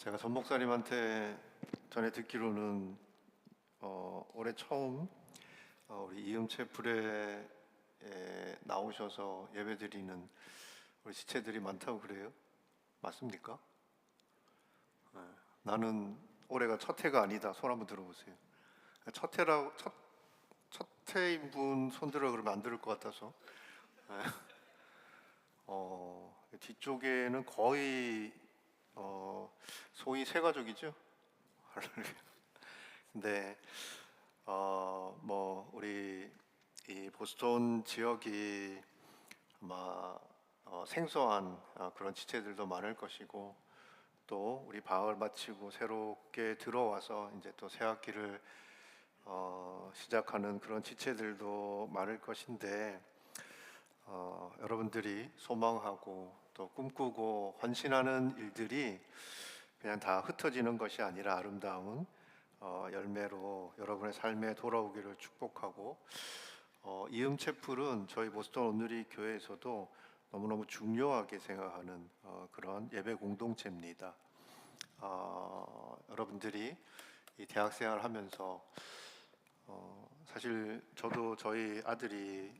제가 전 목사님한테 전에 듣기로는 올해 처음 우리 이음채 불에 나오셔서 예배드리는 우리 지체들이 많다고 그래요. 맞습니까? 네. 나는 올해가 첫 해가 아니다. 손 한번 들어보세요. 첫 해인 분 손들어 그러면 안 들을 것 같아서. 네. 뒤쪽에는 거의 소위 새 가족이죠. 근데 뭐 우리 이 보스턴 지역이 아마 생소한 그런 지체들도 많을 것이고, 또 우리 방학을 마치고 새롭게 들어와서 이제 또 새 학기를 시작하는 그런 지체들도 많을 것인데, 여러분들이 소망하고 또 꿈꾸고 헌신하는 일들이 그냥 다 흩어지는 것이 아니라 아름다운 열매로 여러분의 삶에 돌아오기를 축복하고, 이음채플은 저희 보스턴 온누리 교회에서도 너무너무 중요하게 생각하는 그런 예배 공동체입니다. 여러분들이 이 대학생활을 하면서 사실 저도 저희 아들이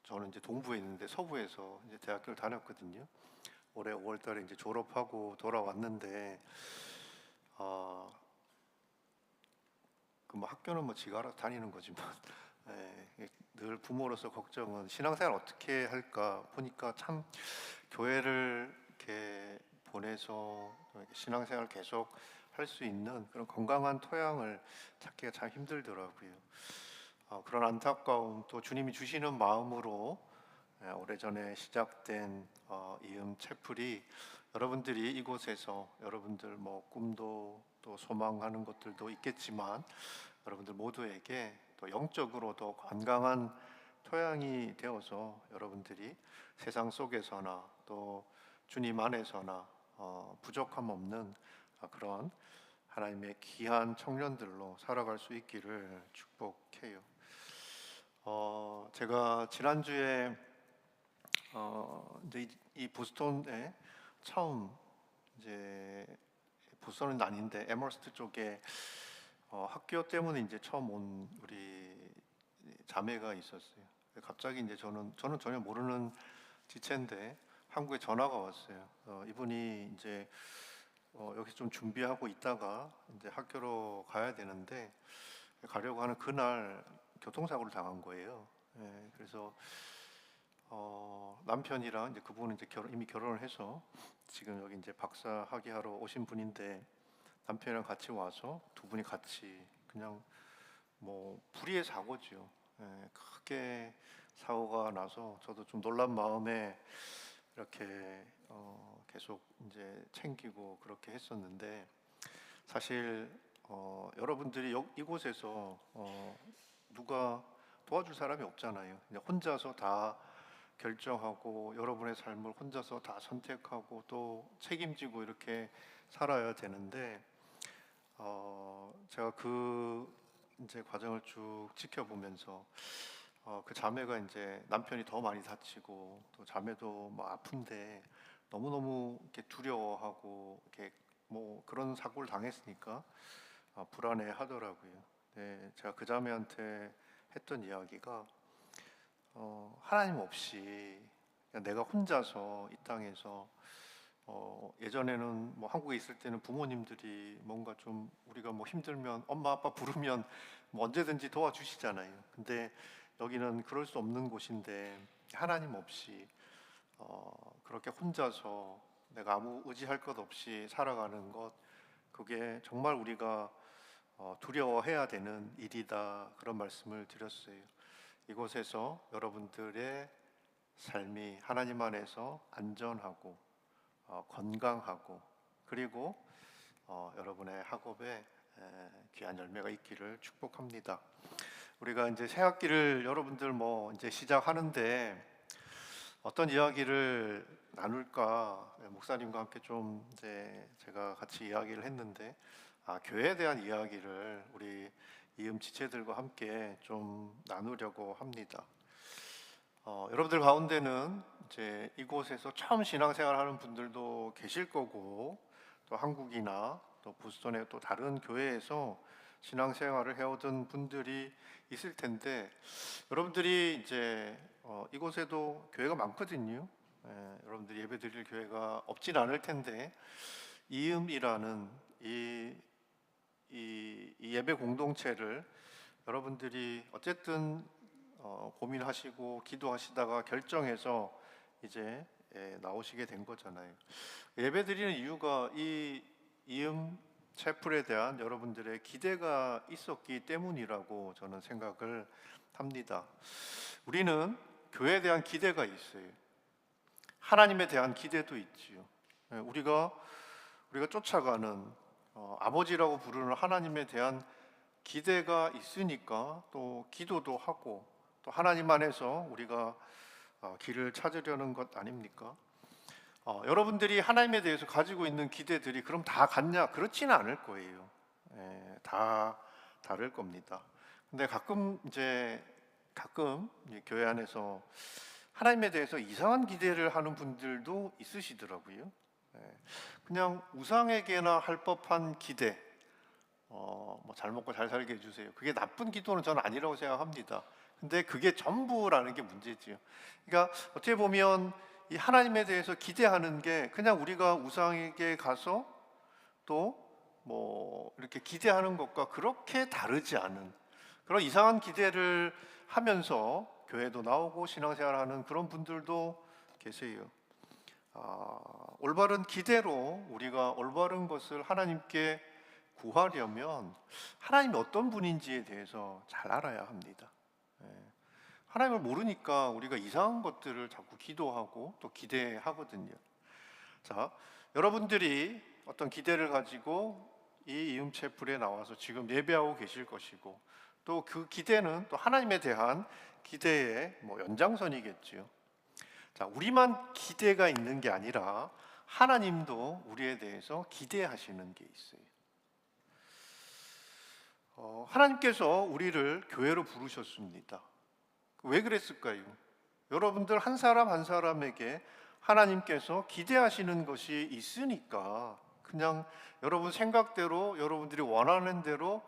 저는 이제 동부에 있는데 서부에서 이제 대학교를 다녔거든요. 올해 5월달에 이제 졸업하고 돌아왔는데 그 뭐 학교는 뭐 지가 알아서 다니는 거지만 늘 부모로서 걱정은 신앙생활 어떻게 할까 보니까 참 교회를 이렇게 보내서 이렇게 신앙생활 계속 할 수 있는 그런 건강한 토양을 찾기가 참 힘들더라고요. 그런 안타까움 또 주님이 주시는 마음으로 오래전에 시작된 이음 채플이 여러분들이 이곳에서 여러분들 뭐 꿈도 또 소망하는 것들도 있겠지만 여러분들 모두에게 또 영적으로도 건강한 토양이 되어서 여러분들이 세상 속에서나 또 주님 안에서나 부족함 없는 그런 하나님의 귀한 청년들로 살아갈 수 있기를 축복해요. 제가 지난주에 이제 이 보스턴에 처음 이제 보스턴은 아닌데 에머스트 쪽에 학교 때문에 이제 처음 온 우리 자매가 있었어요. 갑자기 이제 저는 전혀 모르는 지체인데 한국에 전화가 왔어요. 이분이 이제 여기서 좀 준비하고 있다가 이제 학교로 가야 되는데 가려고 하는 그날 교통사고를 당한 거예요. 그래서 남편이랑 이제 그분은 이제 이미 결혼을 해서 지금 여기 이제 박사 학위하러 오신 분인데 남편이랑 같이 와서 두 분이 같이 그냥 뭐 불의의 사고죠. 크게 사고가 나서 저도 좀 놀란 마음에 이렇게 계속 이제 챙기고 그렇게 했었는데, 사실 여러분들이 이곳에서 누가 도와줄 사람이 없잖아요. 그냥 혼자서 다 결정하고 여러분의 삶을 혼자서 다 선택하고 또 책임지고 이렇게 살아야 되는데, 제가 그 이제 과정을 쭉 지켜보면서 그 자매가 이제 남편이 더 많이 다치고 또 자매도 뭐 아픈데 너무너무 이렇게 두려워하고 이렇게 뭐 그런 사고를 당했으니까 불안해 하더라고요. 네, 제가 그 자매한테 했던 이야기가 하나님 없이 그냥 내가 혼자서 이 땅에서 예전에는 뭐 한국에 있을 때는 부모님들이 뭔가 좀 우리가 뭐 힘들면 엄마 아빠 부르면 뭐 언제든지 도와주시잖아요. 근데 여기는 그럴 수 없는 곳인데 하나님 없이 그렇게 혼자서 내가 아무 의지할 것 없이 살아가는 것, 그게 정말 우리가 두려워해야 되는 일이다, 그런 말씀을 드렸어요. 이곳에서 여러분들의 삶이 하나님 안에서 안전하고 건강하고 그리고 여러분의 학업에 귀한 열매가 있기를 축복합니다. 우리가 이제 새 학기를 여러분들 뭐 이제 시작하는데 어떤 이야기를 나눌까 목사님과 함께 좀 이제 제가 같이 이야기를 했는데, 교회에 대한 이야기를 우리 이음 지체들과 함께 좀 나누려고 합니다. 여러분들 가운데는 이제 이곳에서 처음 신앙생활하는 분들도 계실 거고 또 한국이나 또 보스턴의 또 다른 교회에서 신앙생활을 해오던 분들이 있을 텐데, 여러분들이 이제 이곳에도 교회가 많거든요. 여러분들이 예배드릴 교회가 없진 않을 텐데, 이음이라는 이 예배 공동체를 여러분들이 어쨌든 고민하시고 기도하시다가 결정해서 이제 나오시게 된 거잖아요. 예배드리는 이유가 이 이음 채플에 대한 여러분들의 기대가 있었기 때문이라고 저는 생각을 합니다. 우리는 교회에 대한 기대가 있어요. 하나님에 대한 기대도 있지요. 우리가 쫓아가는 아버지라고 부르는 하나님에 대한 기대가 있으니까 또 기도도 하고 또 하나님 안에서 우리가 길을 찾으려는 것 아닙니까? 여러분들이 하나님에 대해서 가지고 있는 기대들이 그럼 다 같냐? 그렇지는 않을 거예요. 다 다를 겁니다. 근데 가끔 교회 안에서 하나님에 대해서 이상한 기대를 하는 분들도 있으시더라고요. 그냥 우상에게나 할 법한 기대, 잘 먹고 잘 살게 해주세요. 그게 나쁜 기도는 저는 아니라고 생각합니다. 근데 그게 전부라는 게 문제지요. 그러니까 어떻게 보면 이 하나님에 대해서 기대하는 게 그냥 우리가 우상에게 가서 또 이렇게 기대하는 것과 그렇게 다르지 않은 그런 이상한 기대를 하면서 교회도 나오고 신앙생활하는 그런 분들도 계세요. 올바른 기대로 우리가 올바른 것을 하나님께 구하려면 하나님이 어떤 분인지에 대해서 잘 알아야 합니다. 하나님을 모르니까 우리가 이상한 것들을 자꾸 기도하고 또 기대하거든요. 자, 여러분들이 어떤 기대를 가지고 이 이음채플에 나와서 지금 예배하고 계실 것이고 또 그 기대는 또 하나님에 대한 기대의 연장선이겠지요. 자, 우리만 기대가 있는 게 아니라 하나님도 우리에 대해서 기대하시는 게 있어요. 하나님께서 우리를 교회로 부르셨습니다. 왜 그랬을까요? 여러분들 한 사람 한 사람에게 하나님께서 기대하시는 것이 있으니까 그냥 여러분 생각대로 여러분들이 원하는 대로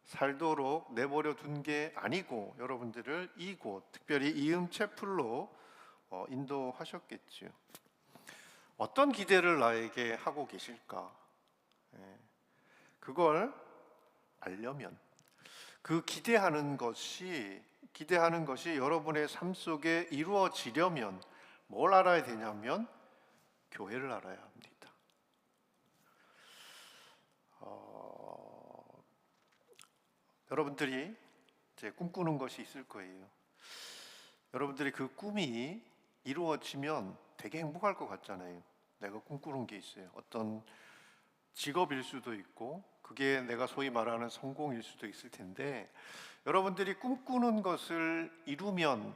살도록 내버려 둔 게 아니고 여러분들을 이곳, 특별히 이음채플로 인도하셨겠지요. 어떤 기대를 나에게 하고 계실까? 그걸 알려면 그 기대하는 것이 여러분의 삶 속에 이루어지려면 뭘 알아야 되냐면 교회를 알아야 합니다. 여러분들이 이제 꿈꾸는 것이 있을 거예요. 여러분들이 그 꿈이 이루어지면 되게 행복할 것 같잖아요. 내가 꿈꾸는 게 있어요. 어떤 직업일 수도 있고 그게 내가 소위 말하는 성공일 수도 있을 텐데 여러분들이 꿈꾸는 것을 이루면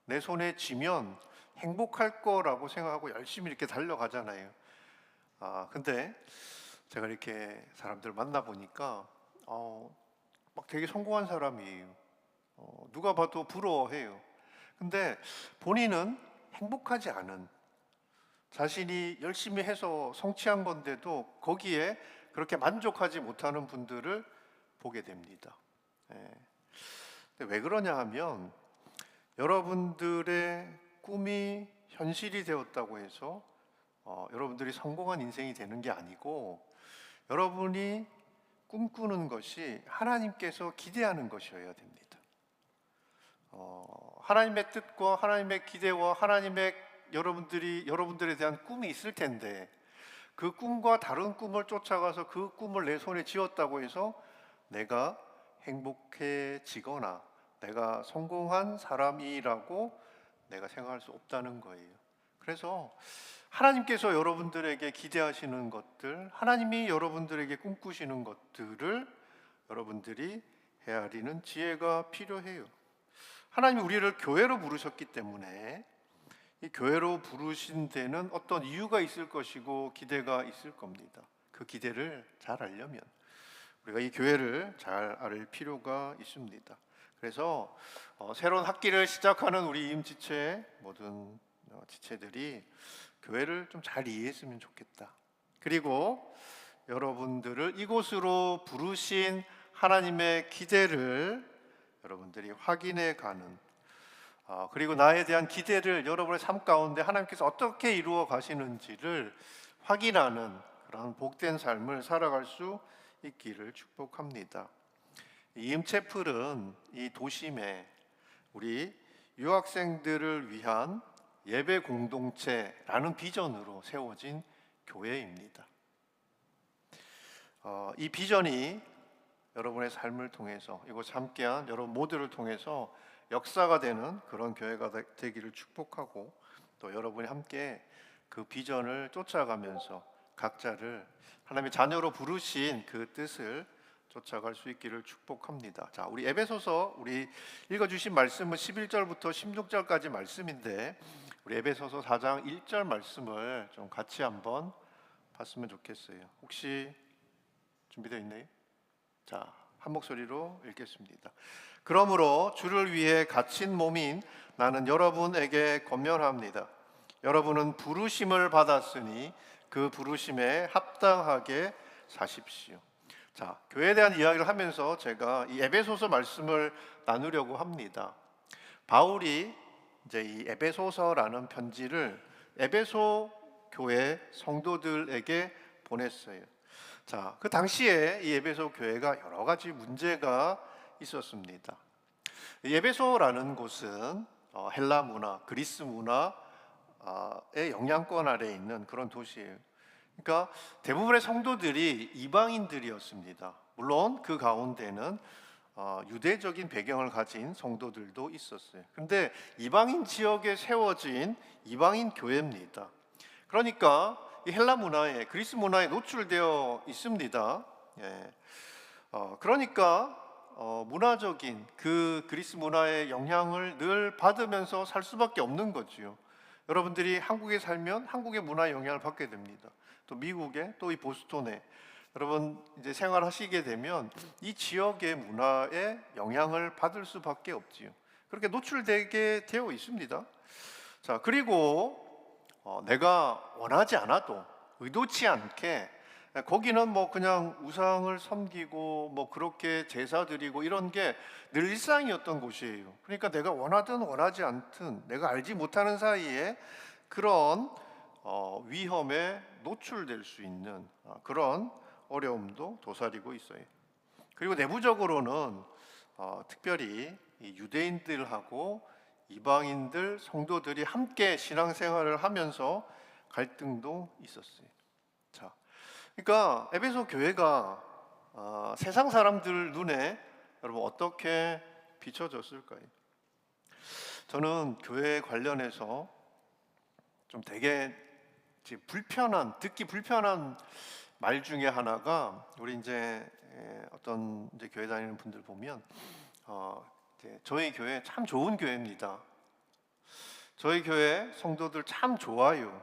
내 손에 쥐면 행복할 거라고 생각하고 열심히 이렇게 달려가잖아요. 근데 제가 이렇게 사람들 만나보니까 막 되게 성공한 사람이에요. 누가 봐도 부러워해요. 근데 본인은 행복하지 않은 자신이 열심히 해서 성취한 건데도 거기에 그렇게 만족하지 못하는 분들을 보게 됩니다. 근데 왜 그러냐 하면 여러분들의 꿈이 현실이 되었다고 해서 여러분들이 성공한 인생이 되는 게 아니고 여러분이 꿈꾸는 것이 하나님께서 기대하는 것이어야 됩니다. 하나님의 뜻과 하나님의 기대와 여러분들에 대한 꿈이 있을 텐데 그 꿈과 다른 꿈을 쫓아가서 그 꿈을 내 손에 쥐었다고 해서 내가 행복해지거나 내가 성공한 사람이라고 내가 생각할 수 없다는 거예요. 그래서 하나님께서 여러분들에게 기대하시는 것들, 하나님이 여러분들에게 꿈꾸시는 것들을 여러분들이 헤아리는 지혜가 필요해요. 하나님이 우리를 교회로 부르셨기 때문에 이 교회로 부르신 데는 어떤 이유가 있을 것이고 기대가 있을 겁니다. 그 기대를 잘 알려면 우리가 이 교회를 잘 알 필요가 있습니다. 그래서 새로운 학기를 시작하는 우리 임지체 모든 지체들이 교회를 좀 잘 이해했으면 좋겠다. 그리고 여러분들을 이곳으로 부르신 하나님의 기대를 여러분들이 확인해 가는, 그리고 나에 대한 기대를 여러분의 삶 가운데 하나님께서 어떻게 이루어 가시는지를 확인하는 그런 복된 삶을 살아갈 수 있기를 축복합니다. 임채플은 이 도심에 우리 유학생들을 위한 예배 공동체라는 비전으로 세워진 교회입니다. 이 비전이 여러분의 삶을 통해서, 이곳 함께한 여러분 모두를 통해서 역사가 되는 그런 교회가 되기를 축복하고, 또 여러분이 함께 그 비전을 쫓아가면서 각자를 하나님의 자녀로 부르신 그 뜻을 쫓아갈 수 있기를 축복합니다. 자, 우리 에베소서 우리 읽어주신 말씀은 11절부터 16절까지 말씀인데, 우리 에베소서 4장 1절 말씀을 좀 같이 한번 봤으면 좋겠어요. 혹시 준비되어 있나요? 자, 한 목소리로 읽겠습니다. 그러므로 주를 위해 갇힌 몸인 나는 여러분에게 권면합니다. 여러분은 부르심을 받았으니 그 부르심에 합당하게 사십시오. 자, 교회에 대한 이야기를 하면서 제가 이 에베소서 말씀을 나누려고 합니다. 바울이 이제 이 에베소서라는 편지를 에베소 교회 성도들에게 보냈어요. 자, 그 당시에 이 에베소 교회가 여러 가지 문제가 있었습니다. 이 에베소라는 곳은 헬라 문화, 그리스 문화의 영향권 아래에 있는 그런 도시예요. 그러니까 대부분의 성도들이 이방인들이었습니다. 물론 그 가운데는 유대적인 배경을 가진 성도들도 있었어요. 그런데 이방인 지역에 세워진 이방인 교회입니다. 그러니까 이 헬라 문화에, 그리스 문화에 노출되어 있습니다. 예. 그러니까 문화적인 그 그리스 문화의 영향을 늘 받으면서 살 수밖에 없는 거지요. 여러분들이 한국에 살면 한국의 문화의 영향을 받게 됩니다. 또 미국에, 또 이 보스턴에 여러분 이제 생활하시게 되면 이 지역의 문화에 영향을 받을 수밖에 없지요. 그렇게 노출되게 되어 있습니다. 자, 그리고 내가 원하지 않아도, 의도치 않게 거기는 뭐 그냥 우상을 섬기고 뭐 그렇게 제사 드리고 이런 게 늘 일상이었던 곳이에요. 그러니까 내가 원하든 원하지 않든 내가 알지 못하는 사이에 그런 위험에 노출될 수 있는 그런 어려움도 도사리고 있어요. 그리고 내부적으로는 특별히 이 유대인들하고 이방인들 성도들이 함께 신앙생활을 하면서 갈등도 있었어요. 자, 그러니까 에베소 교회가 세상 사람들 눈에 여러분 어떻게 비춰졌을까요? 저는 교회 관련해서 좀 되게 듣기 불편한 말 중에 하나가, 우리 이제 어떤 이제 교회 다니는 분들 보면 저희 교회 참 좋은 교회입니다. 저희 교회 성도들 참 좋아요.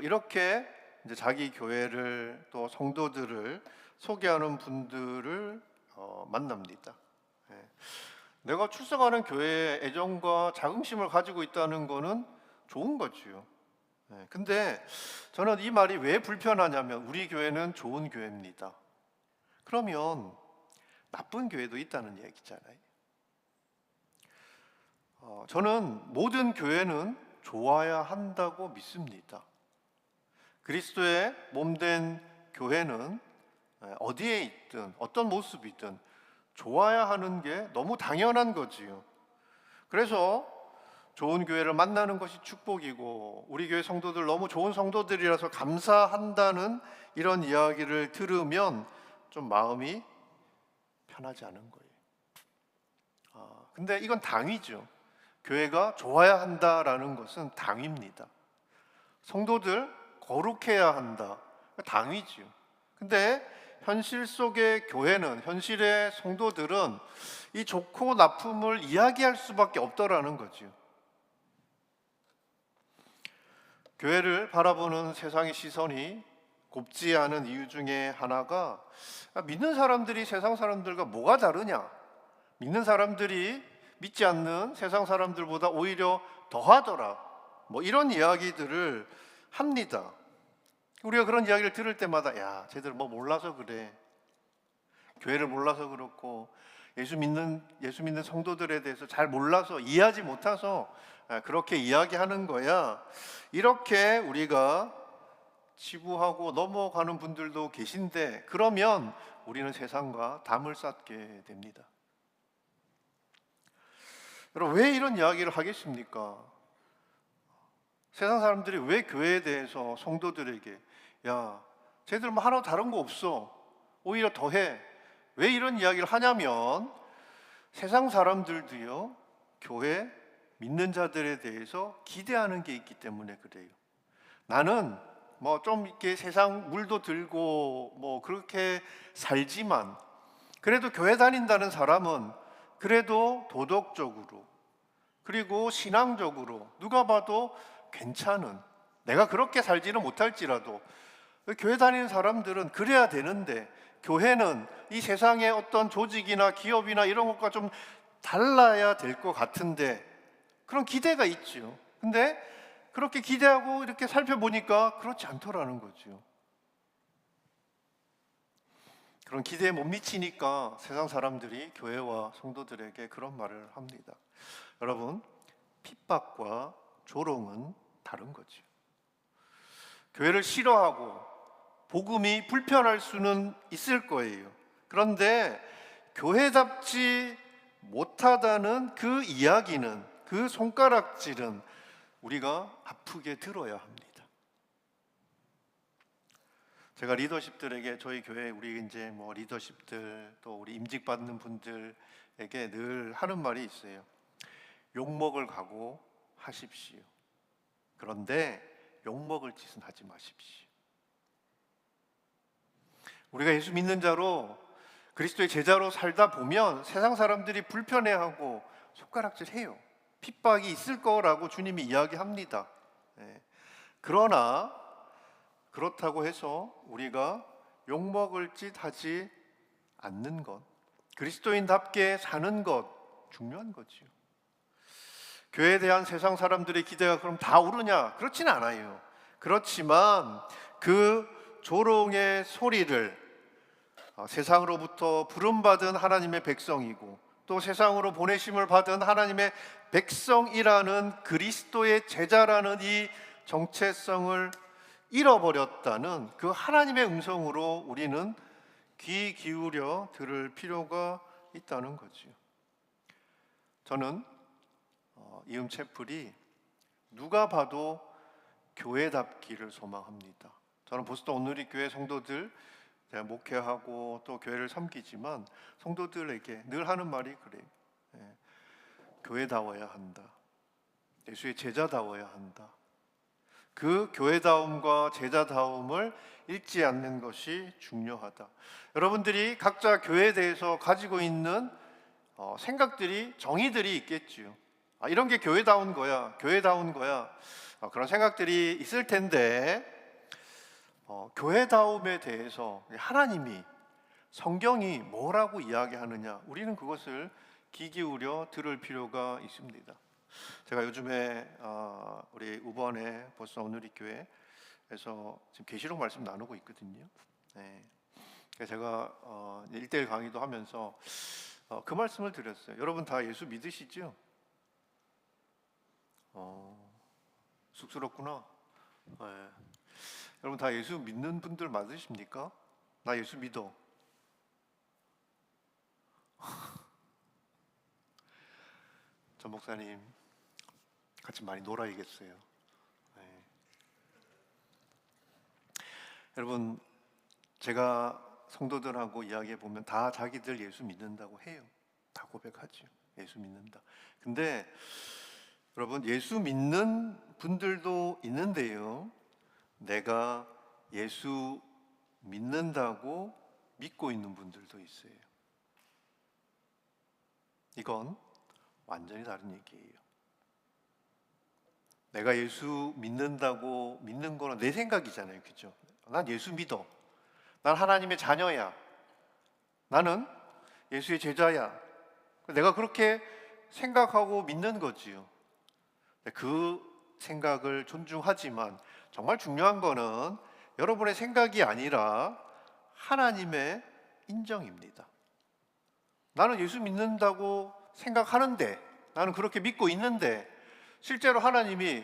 이렇게 이제 자기 교회를 또 성도들을 소개하는 분들을 만납니다. 내가 출석하는 교회에 애정과 자긍심을 가지고 있다는 거는 좋은 거지요. 근데 저는 이 말이 왜 불편하냐면, 우리 교회는 좋은 교회입니다. 그러면 나쁜 교회도 있다는 얘기잖아요. 저는 모든 교회는 좋아야 한다고 믿습니다. 그리스도의 몸된 교회는 어디에 있든 어떤 모습이든 좋아야 하는 게 너무 당연한 거지요. 그래서 좋은 교회를 만나는 것이 축복이고, 우리 교회 성도들 너무 좋은 성도들이라서 감사한다는 이런 이야기를 들으면 좀 마음이 편하지 않은 거예요. 근데 이건 당위죠. 교회가 좋아야 한다라는 것은 당위입니다. 성도들 거룩해야 한다, 당위지요. 근데 현실 속의 교회는, 현실의 성도들은 이 좋고 나쁨을 이야기할 수밖에 없더라는 거지요. 교회를 바라보는 세상의 시선이 곱지 않은 이유 중에 하나가, 믿는 사람들이 세상 사람들과 뭐가 다르냐, 믿는 사람들이 믿지 않는 세상 사람들보다 오히려 더하더라, 뭐 이런 이야기들을 합니다. 우리가 그런 이야기를 들을 때마다 야, 쟤들 뭐 몰라서 그래. 교회를 몰라서 그렇고 예수 믿는 성도들에 대해서 잘 몰라서 이해하지 못해서 그렇게 이야기하는 거야. 이렇게 우리가 치부하고 넘어가는 분들도 계신데, 그러면 우리는 세상과 담을 쌓게 됩니다. 여러분, 왜 이런 이야기를 하겠습니까? 세상 사람들이 왜 교회에 대해서 성도들에게 야, 쟤들 뭐 하나 다른 거 없어, 오히려 더해, 왜 이런 이야기를 하냐면, 세상 사람들도요, 교회 믿는 자들에 대해서 기대하는 게 있기 때문에 그래요. 나는 뭐 좀 이렇게 세상 물도 들고 뭐 그렇게 살지만, 그래도 교회 다닌다는 사람은 그래도 도덕적으로, 그리고 신앙적으로 누가 봐도 괜찮은, 내가 그렇게 살지는 못할지라도 교회 다니는 사람들은 그래야 되는데, 교회는 이 세상의 어떤 조직이나 기업이나 이런 것과 좀 달라야 될 것 같은데 그런 기대가 있죠. 근데 그렇게 기대하고 이렇게 살펴보니까 그렇지 않더라는 거죠. 그런 기대에 못 미치니까 세상 사람들이 교회와 성도들에게 그런 말을 합니다. 여러분, 핍박과 조롱은 다른 거죠. 교회를 싫어하고 복음이 불편할 수는 있을 거예요. 그런데 교회답지 못하다는 그 이야기는, 그 손가락질은 우리가 아프게 들어야 합니다. 제가 리더십들에게, 저희 교회 우리 이제 뭐 리더십들 또 우리 임직 받는 분들에게 늘 하는 말이 있어요. 욕먹을 각오 하십시오. 그런데 욕먹을 짓은 하지 마십시오. 우리가 예수 믿는 자로, 그리스도의 제자로 살다 보면 세상 사람들이 불편해하고 손가락질해요. 핍박이 있을 거라고 주님이 이야기합니다. 그러나 그렇다고 해서 우리가 욕먹을 짓 하지 않는 것, 그리스도인답게 사는 것 중요한 거지요. 교회에 대한 세상 사람들의 기대가 그럼 다 오르냐? 그렇지는 않아요. 그렇지만 그 조롱의 소리를 세상으로부터 부름받은 하나님의 백성이고 또 세상으로 보내심을 받은 하나님의 백성이라는 그리스도의 제자라는 이 정체성을 잃어버렸다는 그 하나님의 음성으로 우리는 귀 기울여 들을 필요가 있다는 거지요. 저는 이음 채플이 누가 봐도 교회답기를 소망합니다. 저는 보스턴 온누리 교회 성도들, 제가 목회하고 또 교회를 섬기지만 성도들에게 늘 하는 말이 그래요. 교회다워야 한다. 예수의 제자다워야 한다. 그 교회다움과 제자다움을 잃지 않는 것이 중요하다. 여러분들이 각자 교회에 대해서 가지고 있는 생각들이, 정의들이 있겠지요. 이런 게 교회다운 거야, 교회다운 거야, 그런 생각들이 있을 텐데, 교회다움에 대해서 하나님이, 성경이 뭐라고 이야기하느냐, 우리는 그것을 귀 기울여 들을 필요가 있습니다. 제가 요즘에 우리 우번의 보스턴 온누리 교회에서 지금 계시록 말씀 나누고 있거든요. 제가 1:1 강의도 하면서 그 말씀을 드렸어요. 여러분 다 예수 믿으시죠? 쑥스럽구나. 여러분 다 예수 믿는 분들 맞으십니까? 나 예수 믿어. 전 목사님 같이 많이 놀아야겠어요. 여러분, 제가 성도들하고 이야기해 보면 다 자기들 예수 믿는다고 해요. 다 고백하죠. 예수 믿는다. 근데 여러분, 예수 믿는 분들도 있는데요, 내가 예수 믿는다고 믿고 있는 분들도 있어요. 이건 완전히 다른 얘기예요. 내가 예수 믿는다고 믿는 거는 내 생각이잖아요. 그죠? 난 예수 믿어. 난 하나님의 자녀야. 나는 예수의 제자야. 내가 그렇게 생각하고 믿는 거지요. 그 생각을 존중하지만 정말 중요한 거는 여러분의 생각이 아니라 하나님의 인정입니다. 나는 예수 믿는다고 생각하는데, 나는 그렇게 믿고 있는데, 실제로 하나님이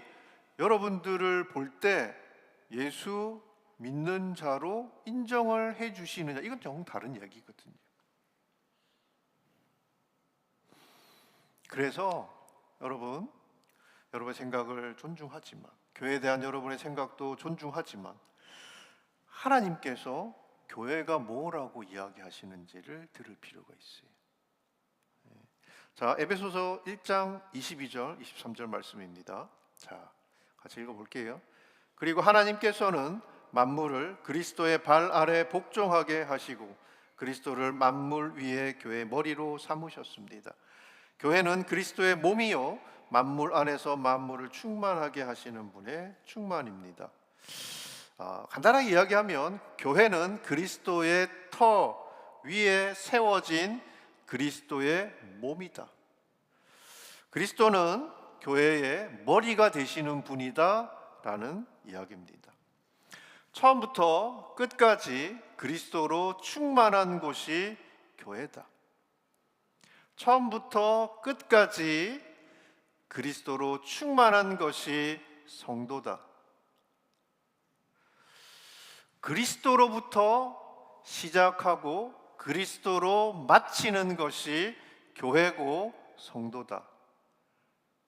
여러분들을 볼 때 예수 믿는 자로 인정을 해 주시느냐, 이건 정 다른 이야기거든요. 그래서 여러분의 생각을 존중하지만, 교회에 대한 여러분의 생각도 존중하지만, 하나님께서 교회가 뭐라고 이야기하시는지를 들을 필요가 있어요. 자, 에베소서 1장 22절 23절 말씀입니다. 자, 같이 읽어볼게요. 그리고 하나님께서는 만물을 그리스도의 발 아래 복종하게 하시고 그리스도를 만물 위에 교회의 머리로 삼으셨습니다. 교회는 그리스도의 몸이요 만물 안에서 만물을 충만하게 하시는 분의 충만입니다. 간단하게 이야기하면 교회는 그리스도의 터 위에 세워진 그리스도의 몸이다. 그리스도는 교회의 머리가 되시는 분이다 라는 이야기입니다. 처음부터 끝까지 그리스도로 충만한 곳이 교회다. 처음부터 끝까지 그리스도로 충만한 것이 성도다. 그리스도로부터 시작하고 그리스도로 마치는 것이 교회고 성도다.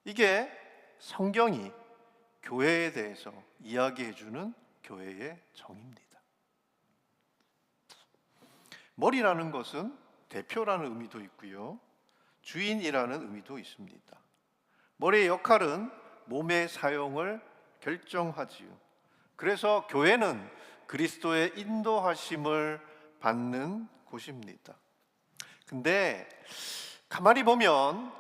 이게 성경이 교회에 대해서 이야기해 주는 교회의 정의입니다. 머리라는 것은 대표라는 의미도 있고요, 주인이라는 의미도 있습니다. 머리의 역할은 몸의 사용을 결정하지요. 그래서 교회는 그리스도의 인도하심을 받는 곳입니다. 근데 가만히 보면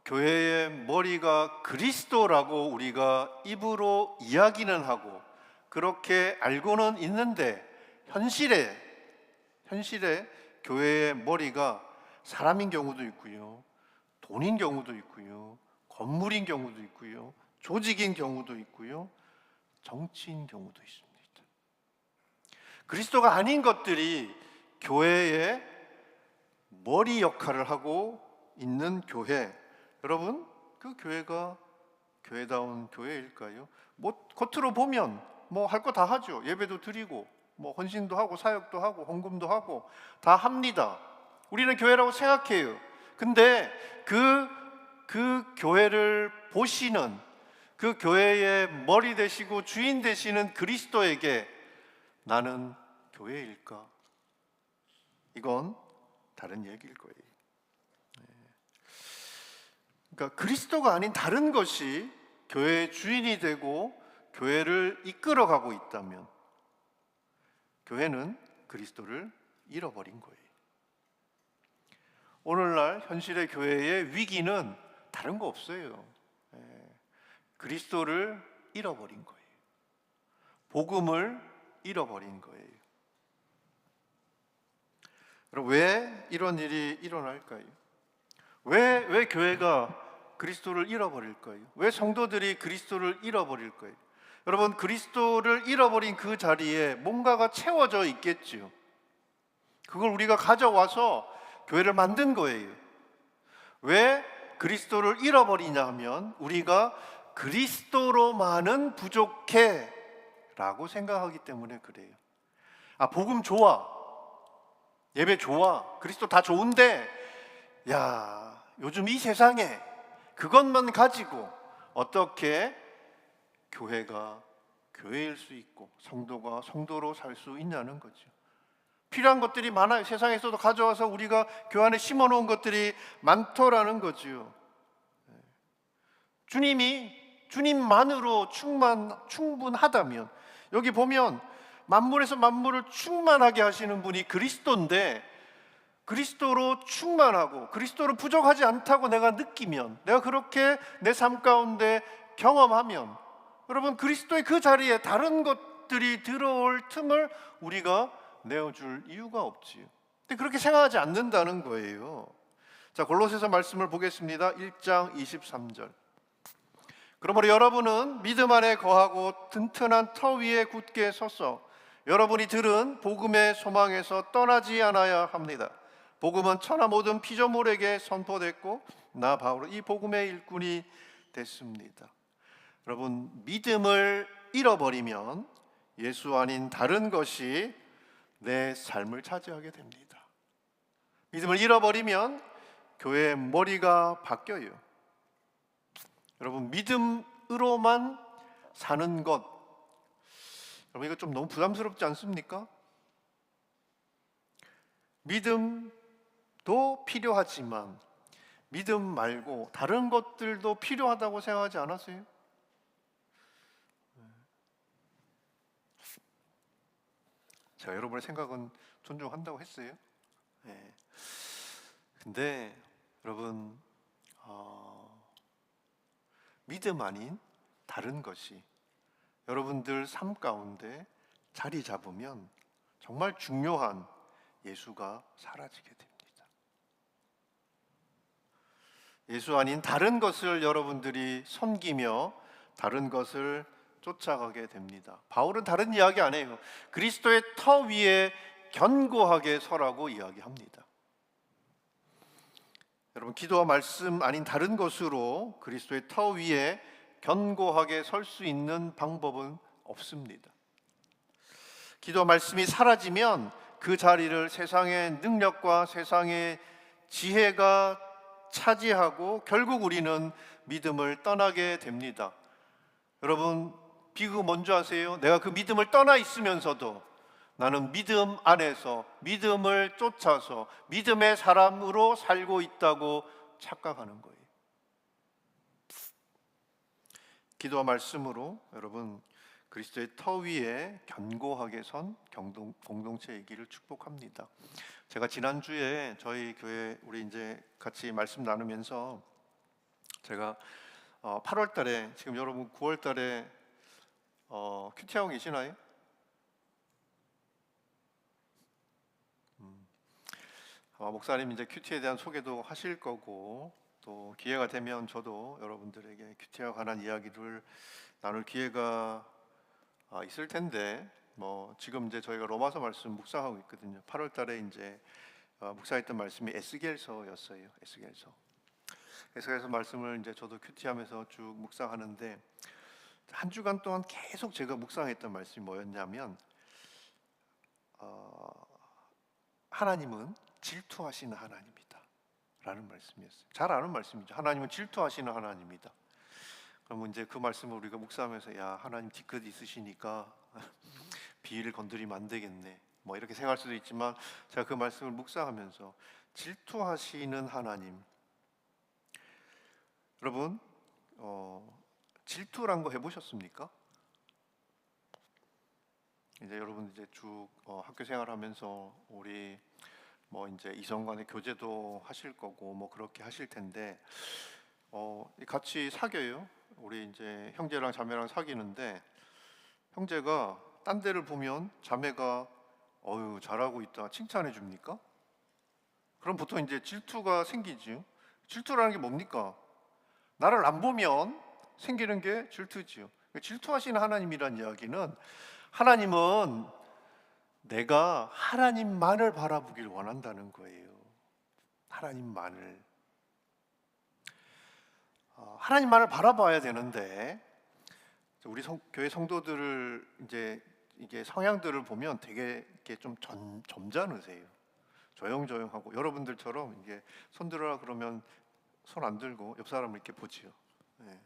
교회의 머리가 그리스도라고 우리가 입으로 이야기는 하고 그렇게 알고는 있는데, 현실에 교회의 머리가 사람인 경우도 있고요, 돈인 경우도 있고요, 건물인 경우도 있고요, 조직인 경우도 있고요, 정치인 경우도 있습니다. 그리스도가 아닌 것들이 교회의 머리 역할을 하고 있는 교회, 여러분, 그 교회가 교회다운 교회일까요? 겉으로 보면 할 거 다 하죠. 예배도 드리고 헌신도 하고 사역도 하고 헌금도 하고 다 합니다. 우리는 교회라고 생각해요. 근데 그 교회를 보시는, 그 교회의 머리 되시고 주인 되시는 그리스도에게 나는 교회일까? 이건 다른 얘기일 거예요. 그러니까 그리스도가 아닌 다른 것이 교회의 주인이 되고 교회를 이끌어가고 있다면 교회는 그리스도를 잃어버린 거예요. 오늘날 현실의 교회의 위기는 다른 거 없어요. 그리스도를 잃어버린 거예요. 복음을 잃어버린 거예요. 그럼 왜 이런 일이 일어날까요? 왜 교회가 그리스도를 잃어버릴까요? 왜 성도들이 그리스도를 잃어버릴까요? 여러분, 그리스도를 잃어버린 그 자리에 뭔가가 채워져 있겠지요. 그걸 우리가 가져와서 교회를 만든 거예요. 왜 그리스도를 잃어버리냐 하면 우리가 그리스도로만은 부족해 라고 생각하기 때문에 그래요. 복음 좋아, 예배 좋아, 그리스도 다 좋은데 요즘 이 세상에 그것만 가지고 어떻게 교회가 교회일 수 있고 성도가 성도로 살 수 있냐는 거죠. 필요한 것들이 많아요. 세상에서도 가져와서 우리가 교회 안에 심어놓은 것들이 많더라는 거죠. 주님만으로 충분하다면, 여기 보면 만물에서 만물을 충만하게 하시는 분이 그리스도인데, 그리스도로 충만하고 그리스도로 부족하지 않다고 내가 느끼면, 내가 그렇게 내 삶 가운데 경험하면, 여러분, 그리스도의 그 자리에 다른 것들이 들어올 틈을 우리가 내어줄 이유가 없지요. 근데 그렇게 생각하지 않는다는 거예요. 자, 골로새서 말씀을 보겠습니다. 1장 23절. 그러므로 여러분은 믿음 안에 거하고 튼튼한 터 위에 굳게 서서 여러분이 들은 복음의 소망에서 떠나지 않아야 합니다. 복음은 천하 모든 피조물에게 선포됐고 나 바로 이 복음의 일꾼이 됐습니다. 여러분, 믿음을 잃어버리면 예수 아닌 다른 것이 내 삶을 차지하게 됩니다. 믿음을 잃어버리면 교회의 머리가 바뀌어요. 여러분, 믿음으로만 사는 것, 여러분 이거 좀 너무 부담스럽지 않습니까? 믿음도 필요하지만 믿음 말고 다른 것들도 필요하다고 생각하지 않았어요? 제가 여러분의 생각은 존중한다고 했어요. 네. 근데 여러분, 믿음 아닌 다른 것이 여러분들 삶 가운데 자리 잡으면 정말 중요한 예수가 사라지게 됩니다. 예수 아닌 다른 것을 여러분들이 섬기며 다른 것을 쫓아가게 됩니다. 바울은 다른 이야기 안 해요. 그리스도의 터 위에 견고하게 서라고 이야기합니다. 여러분, 기도와 말씀 아닌 다른 것으로 그리스도의 터 위에 견고하게 설 수 있는 방법은 없습니다. 기도와 말씀이 사라지면 그 자리를 세상의 능력과 세상의 지혜가 차지하고 결국 우리는 믿음을 떠나게 됩니다. 여러분, 비극 뭔지 아세요? 내가 그 믿음을 떠나 있으면서도 나는 믿음 안에서 믿음을 쫓아서 믿음의 사람으로 살고 있다고 착각하는 거예요. 기도와 말씀으로 여러분 그리스도의 터 위에 견고하게 선 공동체이기를 축복합니다. 제가 지난주에 저희 교회 우리 이제 같이 말씀 나누면서 제가 8월 달에 지금 여러분 9월 달에 큐티하고 계시나요? 아마 목사님 이제 큐티에 대한 소개도 하실 거고 또 기회가 되면 저도 여러분들에게 큐티와 관한 이야기를 나눌 기회가 있을 텐데 지금 이제 저희가 로마서 말씀 묵상하고 있거든요. 8월 달에 이제 묵상했던 말씀이 에스겔서였어요. 에스겔서 말씀을 이제 저도 큐티하면서 쭉 묵상하는데 한 주간 동안 계속 제가 묵상했던 말씀이 뭐였냐면 하나님은 질투하시는 하나님이다 라는 말씀이었어요. 잘 아는 말씀이죠. 하나님은 질투하시는 하나님이다. 그러면 이제 그 말씀을 우리가 묵상하면서 야, 하나님 뒤끝 있으시니까 비위를 건드리면 안 되겠네 이렇게 생각할 수도 있지만 제가 그 말씀을 묵상하면서 질투하시는 하나님, 여러분 질투란 거 해보셨습니까? 이제 여러분 이제 쭉 학교 생활하면서 우리 이제 이성 간의 교제도 하실 거고 그렇게 하실 텐데 같이 사귀어요. 우리 이제 형제랑 자매랑 사귀는데 형제가 딴 데를 보면 자매가 어유 잘하고 있다 칭찬해 줍니까? 그럼 보통 이제 질투가 생기지요. 질투라는 게 뭡니까? 나를 안 보면 생기는 게 질투지요. 질투하시는 하나님이란 이야기는 하나님은 내가 하나님만을 바라보길 원한다는 거예요. 하나님만을 바라봐야 되는데 우리 교회 성도들을 이제 이게 성향들을 보면 되게 이렇게 좀 점잖으세요. 조용조용하고 여러분들처럼 이게 손 들어라 그러면 손 안 들고 옆 사람을 이렇게 보지요. 네.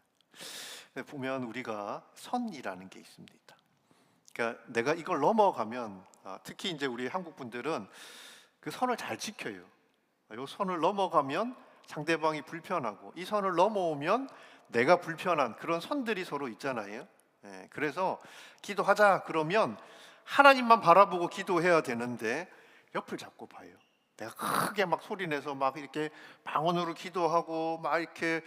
보면 우리가 선이라는 게 있습니다. 그러니까 내가 이걸 넘어가면 특히 이제 우리 한국 분들은 그 선을 잘 지켜요. 이 선을 넘어가면 상대방이 불편하고 이 선을 넘어오면 내가 불편한 그런 선들이 서로 있잖아요. 그래서 기도하자 그러면 하나님만 바라보고 기도해야 되는데 옆을 잡고 봐요. 내가 크게 막 소리내서 막 이렇게 방언으로 기도하고 막 이렇게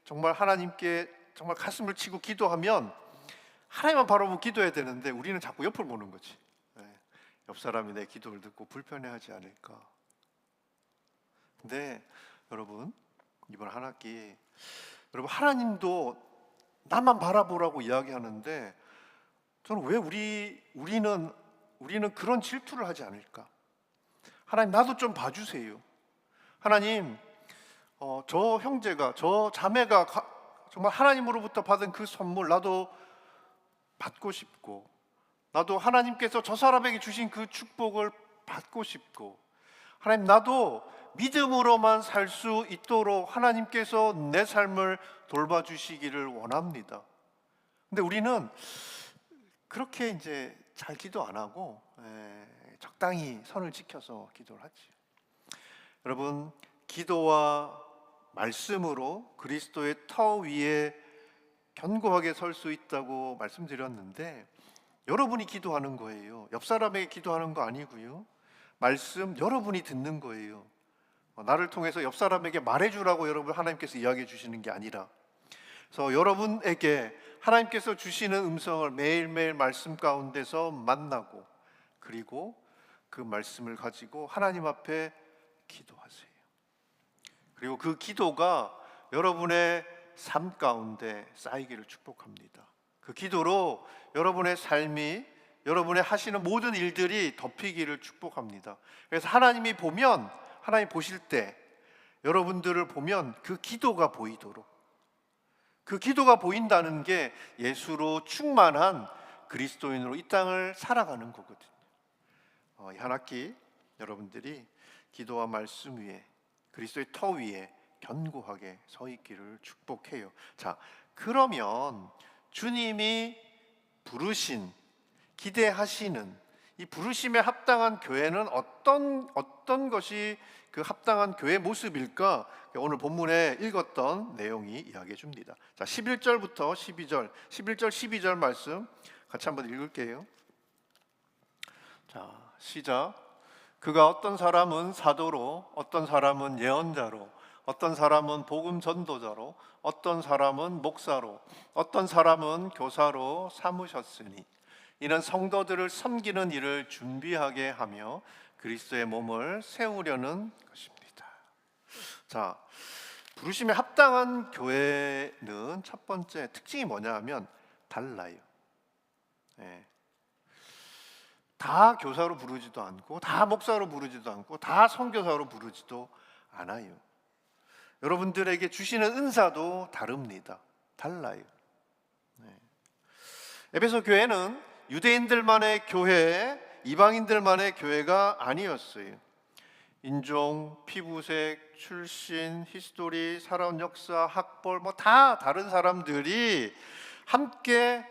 정말 하나님께 정말 가슴을 치고 기도하면 하나님만 바라보고 기도해야 되는데 우리는 자꾸 옆을 보는 거지. 옆 사람이 내 기도를 듣고 불편해하지 않을까. 근데 여러분 이번 한 학기 여러분 하나님도 나만 바라보라고 이야기하는데 저는 왜 우리는 우리는 그런 질투를 하지 않을까? 하나님, 나도 좀 봐주세요. 하나님, 저 형제가, 저 자매가 정말 하나님으로부터 받은 그 선물 나도 받고 싶고, 나도 하나님께서 저 사람에게 주신 그 축복을 받고 싶고, 하나님, 나도 믿음으로만 살 수 있도록 하나님께서 내 삶을 돌봐주시기를 원합니다. 근데 우리는 그렇게 이제 잘 기도 안 하고 적당히 선을 지켜서 기도를 하지. 여러분, 기도와 말씀으로 그리스도의 터 위에 견고하게 설 수 있다고 말씀드렸는데, 여러분이 기도하는 거예요. 옆 사람에게 기도하는 거 아니고요. 말씀 여러분이 듣는 거예요. 나를 통해서 옆 사람에게 말해주라고 여러분 하나님께서 이야기해 주시는 게 아니라, 그래서 여러분에게 하나님께서 주시는 음성을 매일매일 말씀 가운데서 만나고, 그리고 그 말씀을 가지고 하나님 앞에 기도하세요. 그리고 그 기도가 여러분의 삶 가운데 쌓이기를 축복합니다. 그 기도로 여러분의 삶이, 여러분의 하시는 모든 일들이 덮이기를 축복합니다. 그래서 하나님이 보면, 하나님 보실 때 여러분들을 보면 그 기도가 보이도록, 그 기도가 보인다는 게 예수로 충만한 그리스도인으로 이 땅을 살아가는 거거든요. 이 한 학기 여러분들이 기도와 말씀 위에, 그리스도의 터 위에 견고하게 서 있기를 축복해요. 자, 그러면 주님이 부르신, 기대하시는 이 부르심에 합당한 교회는 어떤 것이 그 합당한 교회 모습일까? 오늘 본문에 읽었던 내용이 이야기해 줍니다. 자, 11절부터 12절, 11절 12절 말씀 같이 한번 읽을게요. 자, 시작. 그가 어떤 사람은 사도로, 어떤 사람은 예언자로, 어떤 사람은 복음 전도자로, 어떤 사람은 목사로, 어떤 사람은 교사로 삼으셨으니 이는 성도들을 섬기는 일을 준비하게 하며 그리스도의 몸을 세우려는 것입니다. 자, 부르심에 합당한 교회는 첫 번째 특징이 뭐냐 하면 달라요. 다 교사로 부르지도 않고, 다 목사로 부르지도 않고, 다 선교사로 부르지도 않아요. 여러분들에게 주시는 은사도 다릅니다. 달라요. 에베소 교회는 유대인들만의 교회, 이방인들만의 교회가 아니었어요. 인종, 피부색, 출신, 히스토리, 살아온 역사, 학벌 뭐 다 다른 사람들이 함께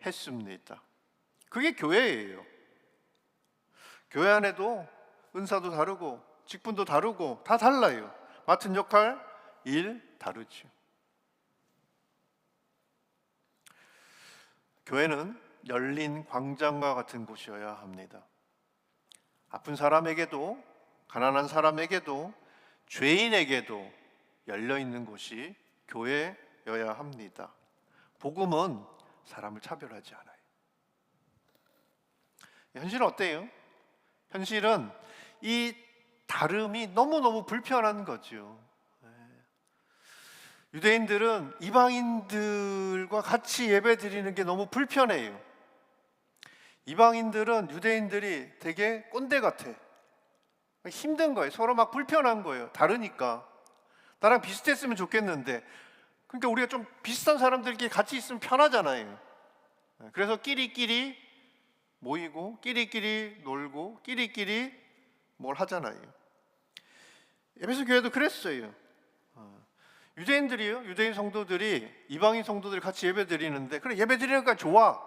했습니다. 그게 교회예요. 교회 안에도 은사도 다르고 직분도 다르고 다 달라요. 맡은 역할, 일 다르죠. 교회는 열린 광장과 같은 곳이어야 합니다. 아픈 사람에게도, 가난한 사람에게도, 죄인에게도 열려있는 곳이 교회여야 합니다. 복음은 사람을 차별하지 않아요. 현실은 어때요? 현실은 이 다름이 너무너무 불편한 거죠. 유대인들은 이방인들과 같이 예배 드리는 게 너무 불편해요. 이방인들은 유대인들이 되게 꼰대 같아. 힘든 거예요. 서로 막 불편한 거예요. 다르니까. 나랑 비슷했으면 좋겠는데, 그러니까 우리가 좀 비슷한 사람들끼리 같이 있으면 편하잖아요. 그래서 끼리끼리 모이고 끼리끼리 놀고 끼리끼리 뭘 하잖아요. 에베소 교회도 그랬어요. 유대인들이요, 유대인 성도들이 이방인 성도들이 같이 예배 드리는데, 그래 예배 드리니까 좋아.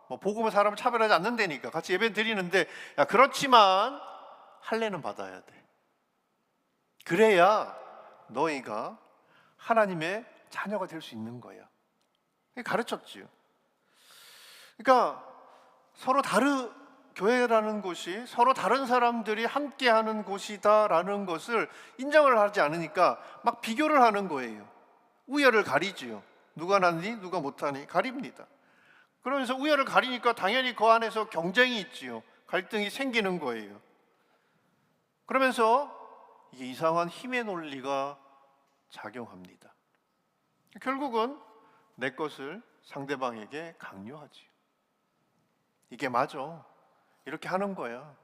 뭐 복음은 사람을 차별하지 않는다니까 같이 예배 드리는데, 야, 그렇지만 할례는 받아야 돼. 그래야 너희가 하나님의 자녀가 될 수 있는 거야. 가르쳤지요. 그러니까 서로 교회라는 곳이 서로 다른 사람들이 함께하는 곳이다라는 것을 인정을 하지 않으니까 막 비교를 하는 거예요. 우열을 가리지요. 누가 낫니 누가 못하니 가립니다. 그러면서 우열을 가리니까 당연히 그 안에서 경쟁이 있지요. 갈등이 생기는 거예요. 그러면서 이게 이상한 힘의 논리가 작용합니다. 결국은 내 것을 상대방에게 강요하지요. 이게 맞아. 이렇게 하는 거야.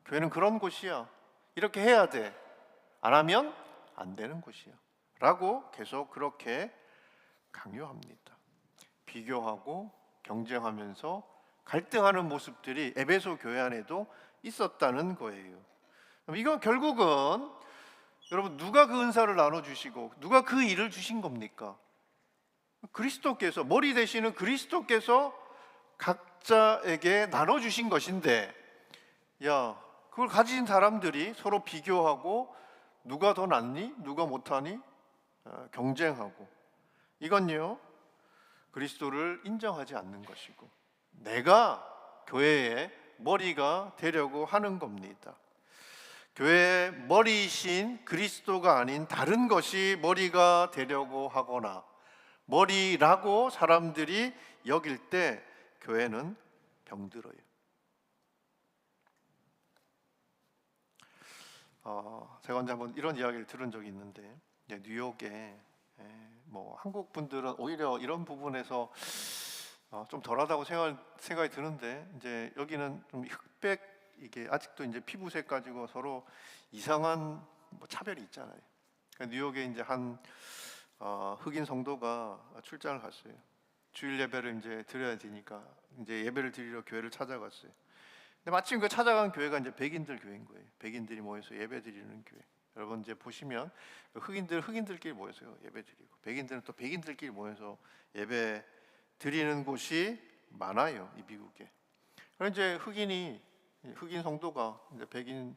교회는 그런 곳이야. 이렇게 해야 돼. 안 하면 안 되는 곳이야. 라고 계속 그렇게 강요합니다. 비교하고 경쟁하면서 갈등하는 모습들이 에베소 교회 안에도 있었다는 거예요. 이건 결국은 여러분, 누가 그 은사를 나눠주시고 누가 그 일을 주신 겁니까? 그리스도께서, 머리 되시는 그리스도께서 각자에게 나눠주신 것인데, 야, 그걸 가진 사람들이 서로 비교하고 누가 더 낫니? 누가 못하니? 경쟁하고, 이건요 그리스도를 인정하지 않는 것이고 내가 교회의 머리가 되려고 하는 겁니다. 교회의 머리이신 그리스도가 아닌 다른 것이 머리가 되려고 하거나 머리라고 사람들이 여길 때 교회는 병들어요. 제가 언제 한번 이런 이야기를 들은 적이 있는데, 뉴욕에 뭐 한국 분들은 오히려 이런 부분에서 좀 덜하다고 생각이 드는데, 이제 여기는 좀 흑백, 이게 아직도 이제 피부색 가지고 서로 이상한 뭐 차별이 있잖아요. 그러니까 뉴욕에 이제 한 흑인 성도가 출장을 갔어요. 주일 예배를 이제 드려야 되니까 이제 예배를 드리러 교회를 찾아갔어요. 근데 마침 그 찾아간 교회가 이제 백인들 교회인 거예요. 백인들이 모여서 예배 드리는 교회. 여러분 이제 보시면 흑인들끼리 모여서 예배 드리고, 백인들은 또 백인들끼리 모여서 예배 드리는 곳이 많아요, 이 미국에. 그래서 이제 흑인 성도가 이제 백인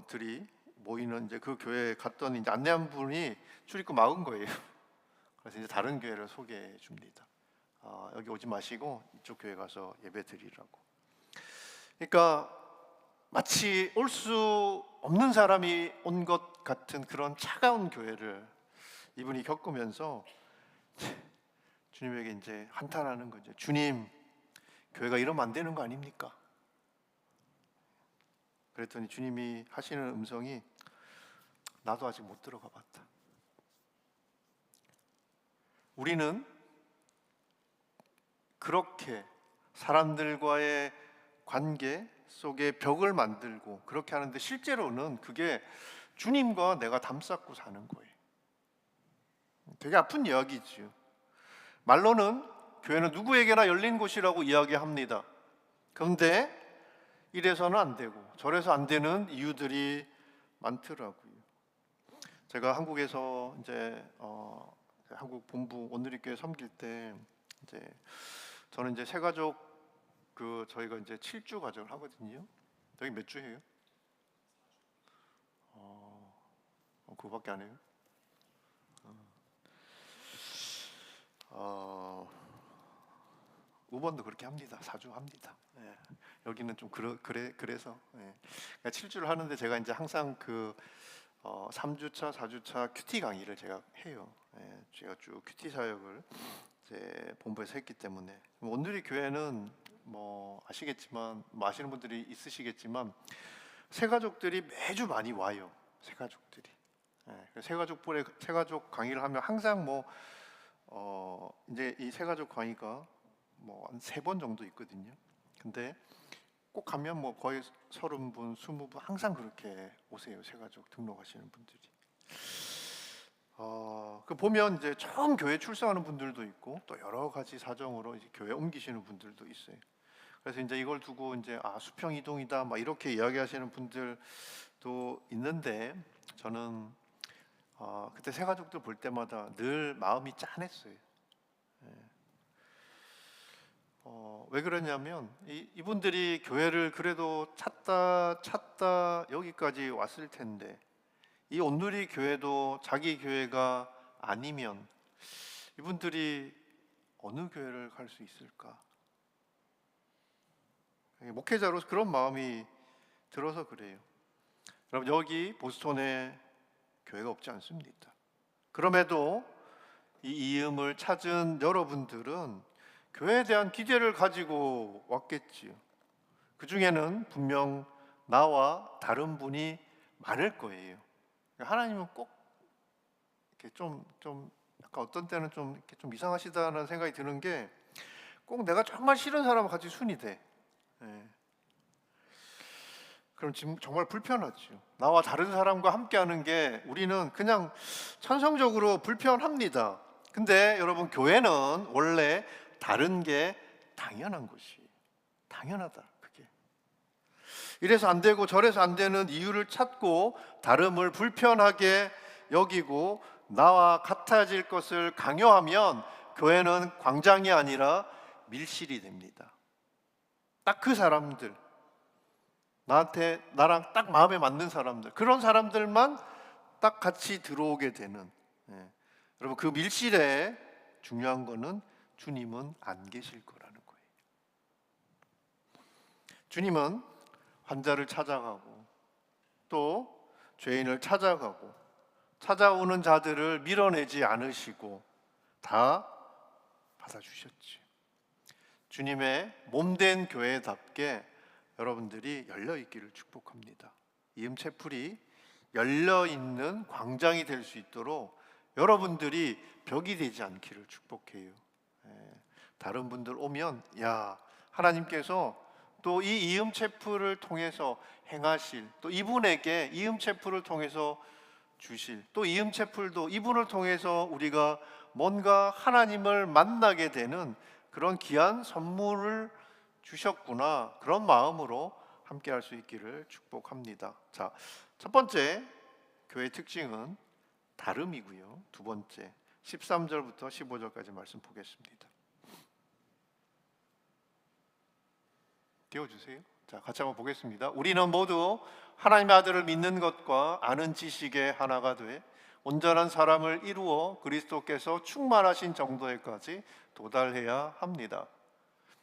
들이 모이는 이제 그 교회에 갔더니 이제 안내한 분이 출입구 막은 거예요. 그래서 이제 다른 교회를 소개해 줍니다. 여기 오지 마시고 이쪽 교회 가서 예배 드리라고. 그러니까 마치 올 수 없는 사람이 온 것 같은 그런 차가운 교회를 이분이 겪으면서 주님에게 이제 한탄하는 거죠. 주님, 교회가 이러면 안 되는 거 아닙니까? 그랬더니 주님이 하시는 음성이, 나도 아직 못 들어가 봤다. 우리는 그렇게 사람들과의 관계 속에 벽을 만들고 그렇게 하는데, 실제로는 그게 주님과 내가 담쌓고 사는 거예요. 되게 아픈 이야기죠. 말로는 교회는 누구에게나 열린 곳이라고 이야기합니다. 그런데 이래서는 안 되고 저래서 안 되는 이유들이 많더라고요. 제가 한국에서 이제 한국 본부 온누리교회 섬길 때, 이제 저는 이제 새가족, 저희가 이제 7주 가정을 하거든요. 여기 몇 주 해요? 그거밖에 안 해요? 우번도 그렇게 합니다. 4주 합니다. 예. 여기는 좀 그래서 그러니까 7주를 하는데, 제가 이제 항상 3주차, 4주차 큐티 강의를 제가 해요. 제가 쭉 큐티 사역을 이제 본부에서 했기 때문에. 온누리 교회는 뭐 아시겠지만, 뭐 아시는 분들이 있으시겠지만, 새가족들이 매주 많이 와요. 새가족들이. 새가족 강의를 하면 항상 이제 이 새가족 강의가 뭐 한 3번 정도 있거든요. 근데 꼭 가면 뭐 거의 30분, 20분 항상 그렇게 오세요. 새가족 등록하시는 분들이. 그 보면 이제 처음 교회 출석하는 분들도 있고, 또 여러 가지 사정으로 이제 교회 옮기시는 분들도 있어요. 그래서 이제 이걸 두고 이제 수평 이동이다 막 이렇게 이야기하시는 분들도 있는데, 저는 그때 새가족들 볼 때마다 늘 마음이 짠했어요. 왜 그러냐면, 이분들이 교회를 그래도 찾다 여기까지 왔을 텐데, 이 온누리 교회도 자기 교회가 아니면 이분들이 어느 교회를 갈 수 있을까? 목회자로서 그런 마음이 들어서 그래요. 여러분, 여기 보스턴에 교회가 없지 않습니다. 그럼에도 이 이음을 찾은 여러분들은 교회에 대한 기대를 가지고 왔겠지요. 그 중에는 분명 나와 다른 분이 많을 거예요. 하나님은 꼭 이렇게 좀 약간 어떤 때는 이렇게 좀 이상하시다는 생각이 드는 게, 꼭 내가 정말 싫은 사람과 같이 순이 돼. 예. 그럼 지금 정말 불편하죠. 나와 다른 사람과 함께하는 게 우리는 그냥 천성적으로 불편합니다. 근데 여러분, 교회는 원래 다른 게 당연한 것이 당연하다. 그게 이래서 안 되고 저래서 안 되는 이유를 찾고 다름을 불편하게 여기고 나와 같아질 것을 강요하면 교회는 광장이 아니라 밀실이 됩니다. 딱 그 사람들, 나랑 딱 마음에 맞는 사람들, 그런 사람들만 딱 같이 들어오게 되는. 여러분, 그 밀실에 중요한 거는 주님은 안 계실 거라는 거예요. 주님은 환자를 찾아가고 또 죄인을 찾아가고 찾아오는 자들을 밀어내지 않으시고 다 받아주셨지. 주님의 몸된 교회답게 여러분들이 열려있기를 축복합니다. 이음채풀이 열려있는 광장이 될 수 있도록 여러분들이 벽이 되지 않기를 축복해요. 다른 분들 오면 야, 하나님께서 또 이 이음채풀을 통해서 행하실, 또 이분에게 이음채풀을 통해서 주실, 또 이음채풀도 이분을 통해서 우리가 뭔가 하나님을 만나게 되는 그런 귀한 선물을 주셨구나, 그런 마음으로 함께 할 수 있기를 축복합니다. 자, 첫 번째 교회의 특징은 다름이고요. 두 번째 13절부터 15절까지 말씀 보겠습니다. 띄워주세요. 자, 같이 한번 보겠습니다. 우리는 모두 하나님의 아들을 믿는 것과 아는 지식에 하나가 돼 온전한 사람을 이루어 그리스도께서 충만하신 정도에까지 도달해야 합니다.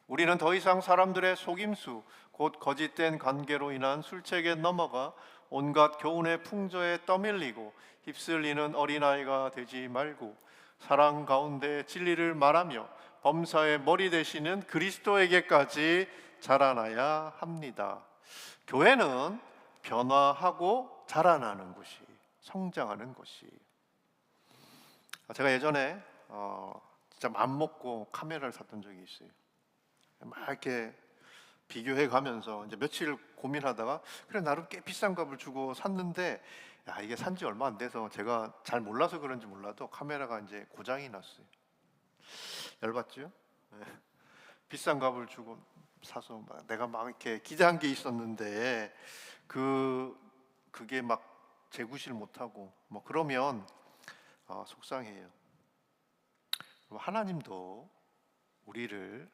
우리는 더 이상 사람들의 속임수, 곧 거짓된 관계로 인한 술책에 넘어가 온갖 교훈의 풍조에 떠밀리고 휩쓸리는 어린아이가 되지 말고 사랑 가운데 진리를 말하며 범사의 머리 되시는 그리스도에게까지 자라나야 합니다. 교회는 변화하고 자라나는 곳이, 성장하는 곳이. 제가 예전에 진짜 맘먹고 카메라를 샀던 적이 있어요. 막 이렇게 비교해 가면서 이제 며칠 고민하다가 그래, 나름 꽤 비싼 값을 주고 샀는데, 야, 이게 산지 얼마 안 돼서 제가 잘 몰라서 그런지 몰라도 카메라가 이제 고장이 났어요. 열받죠? 네. 비싼 값을 주고 사서 내가 막 이렇게 기대한 게 있었는데 그게 막 재구실 못하고 뭐 그러면 속상해요. 하나님도 우리를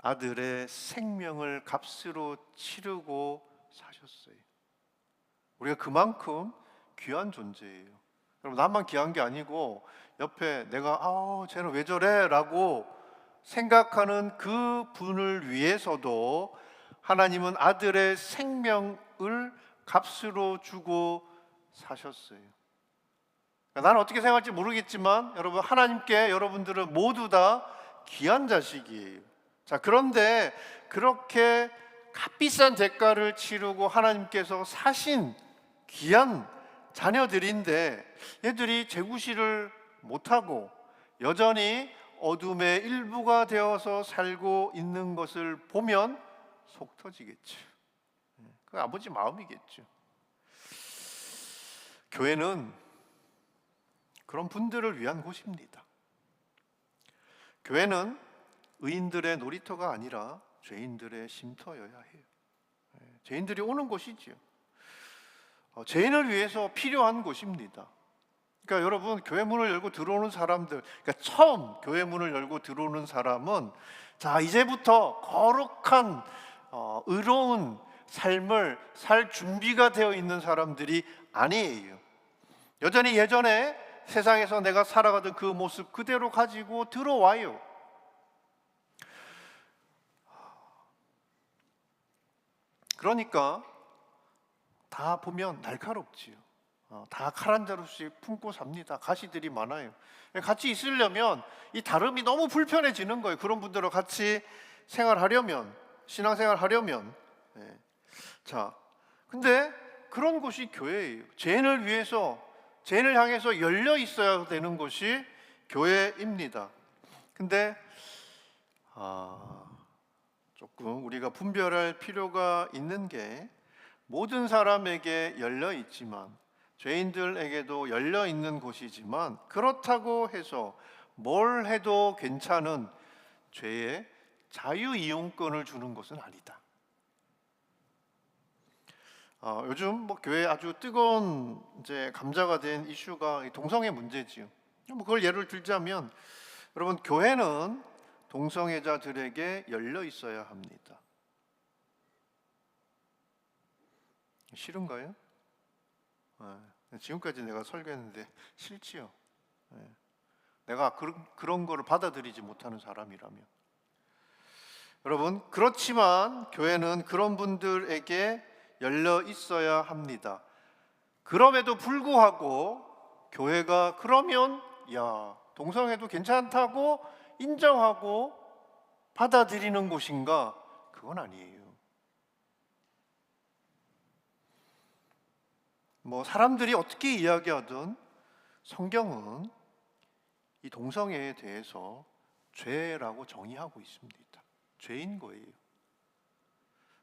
아들의 생명을 값으로 치르고 사셨어요. 우리가 그만큼 귀한 존재예요. 여러분, 나만 귀한 게 아니고 옆에 내가 쟤는 왜 저래? 라고 생각하는 그 분을 위해서도 하나님은 아들의 생명을 값으로 주고 사셨어요. 나는 어떻게 생각할지 모르겠지만 여러분, 하나님께 여러분들은 모두 다 귀한 자식이에요. 자, 그런데 그렇게 값비싼 대가를 치르고 하나님께서 사신 귀한 자녀들인데 얘들이 재구실을 못하고 여전히 어둠의 일부가 되어서 살고 있는 것을 보면 속 터지겠죠. 그 아버지 마음이겠죠. 교회는 그런 분들을 위한 곳입니다. 교회는 의인들의 놀이터가 아니라 죄인들의 쉼터여야 해요. 죄인들이 오는 곳이지요. 죄인을 위해서 필요한 곳입니다. 그러니까 여러분, 교회 문을 열고 들어오는 사람들, 그러니까 처음 교회 문을 열고 들어오는 사람은 자, 이제부터 거룩한 의로운 삶을 살 준비가 되어 있는 사람들이 아니에요. 여전히 예전에 세상에서 내가 살아가던 그 모습 그대로 가지고 들어와요. 그러니까 다 보면 날카롭지요. 다 칼 한 자루씩 품고 삽니다. 가시들이 많아요. 같이 있으려면 이 다름이 너무 불편해지는 거예요. 그런 분들과 같이 생활하려면, 신앙생활 하려면. 자, 근데 그런 곳이 교회예요. 죄인을 위해서, 죄인을 향해서 열려 있어야 되는 곳이 교회입니다. 근데 조금 우리가 분별할 필요가 있는 게 모든 사람에게 열려 있지만 죄인들에게도 열려 있는 곳이지만 그렇다고 해서 뭘 해도 괜찮은 죄의 자유 이용권을 주는 것은 아니다. 요즘 뭐 교회 아주 뜨거운 이제 감자가 된 이슈가 이 동성애 문제지요. 뭐 그걸 예를 들자면 여러분 교회는 동성애자들에게 열려 있어야 합니다. 싫은가요? 지금까지 내가 설교했는데 싫지요. 내가 그런 거를 받아들이지 못하는 사람이라면. 여러분 그렇지만 교회는 그런 분들에게 열려 있어야 합니다. 그럼에도 불구하고 교회가 그러면 야 동성애도 괜찮다고 인정하고 받아들이는 곳인가? 그건 아니에요. 뭐 사람들이 어떻게 이야기하든 성경은 이 동성애에 대해서 죄라고 정의하고 있습니다. 죄인 거예요.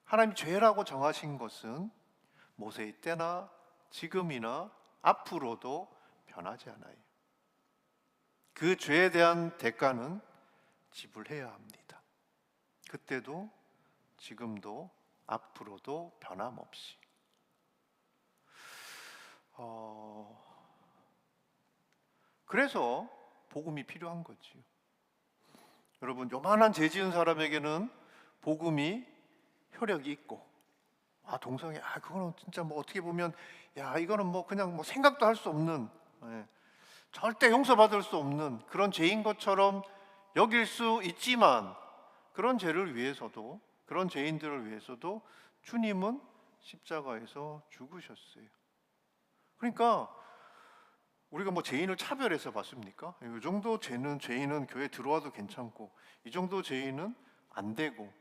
하나님이 죄라고 정하신 것은 모세의 때나 지금이나 앞으로도 변하지 않아요. 그 죄에 대한 대가는 지불해야 합니다. 그때도 지금도 앞으로도 변함없이. 그래서 복음이 필요한 거지요. 여러분 요만한 죄 지은 사람에게는 복음이 효력이 있고 동성애 그거는 진짜 뭐 어떻게 보면 이거는 뭐 그냥 뭐 생각도 할 수 없는 절대 용서받을 수 없는 그런 죄인 것처럼 여길 수 있지만 그런 죄를 위해서도 그런 죄인들을 위해서도 주님은 십자가에서 죽으셨어요. 그러니까 우리가 뭐 죄인을 차별해서 봤습니까? 이 정도 죄인은 교회 들어와도 괜찮고 이 정도 죄인은 안 되고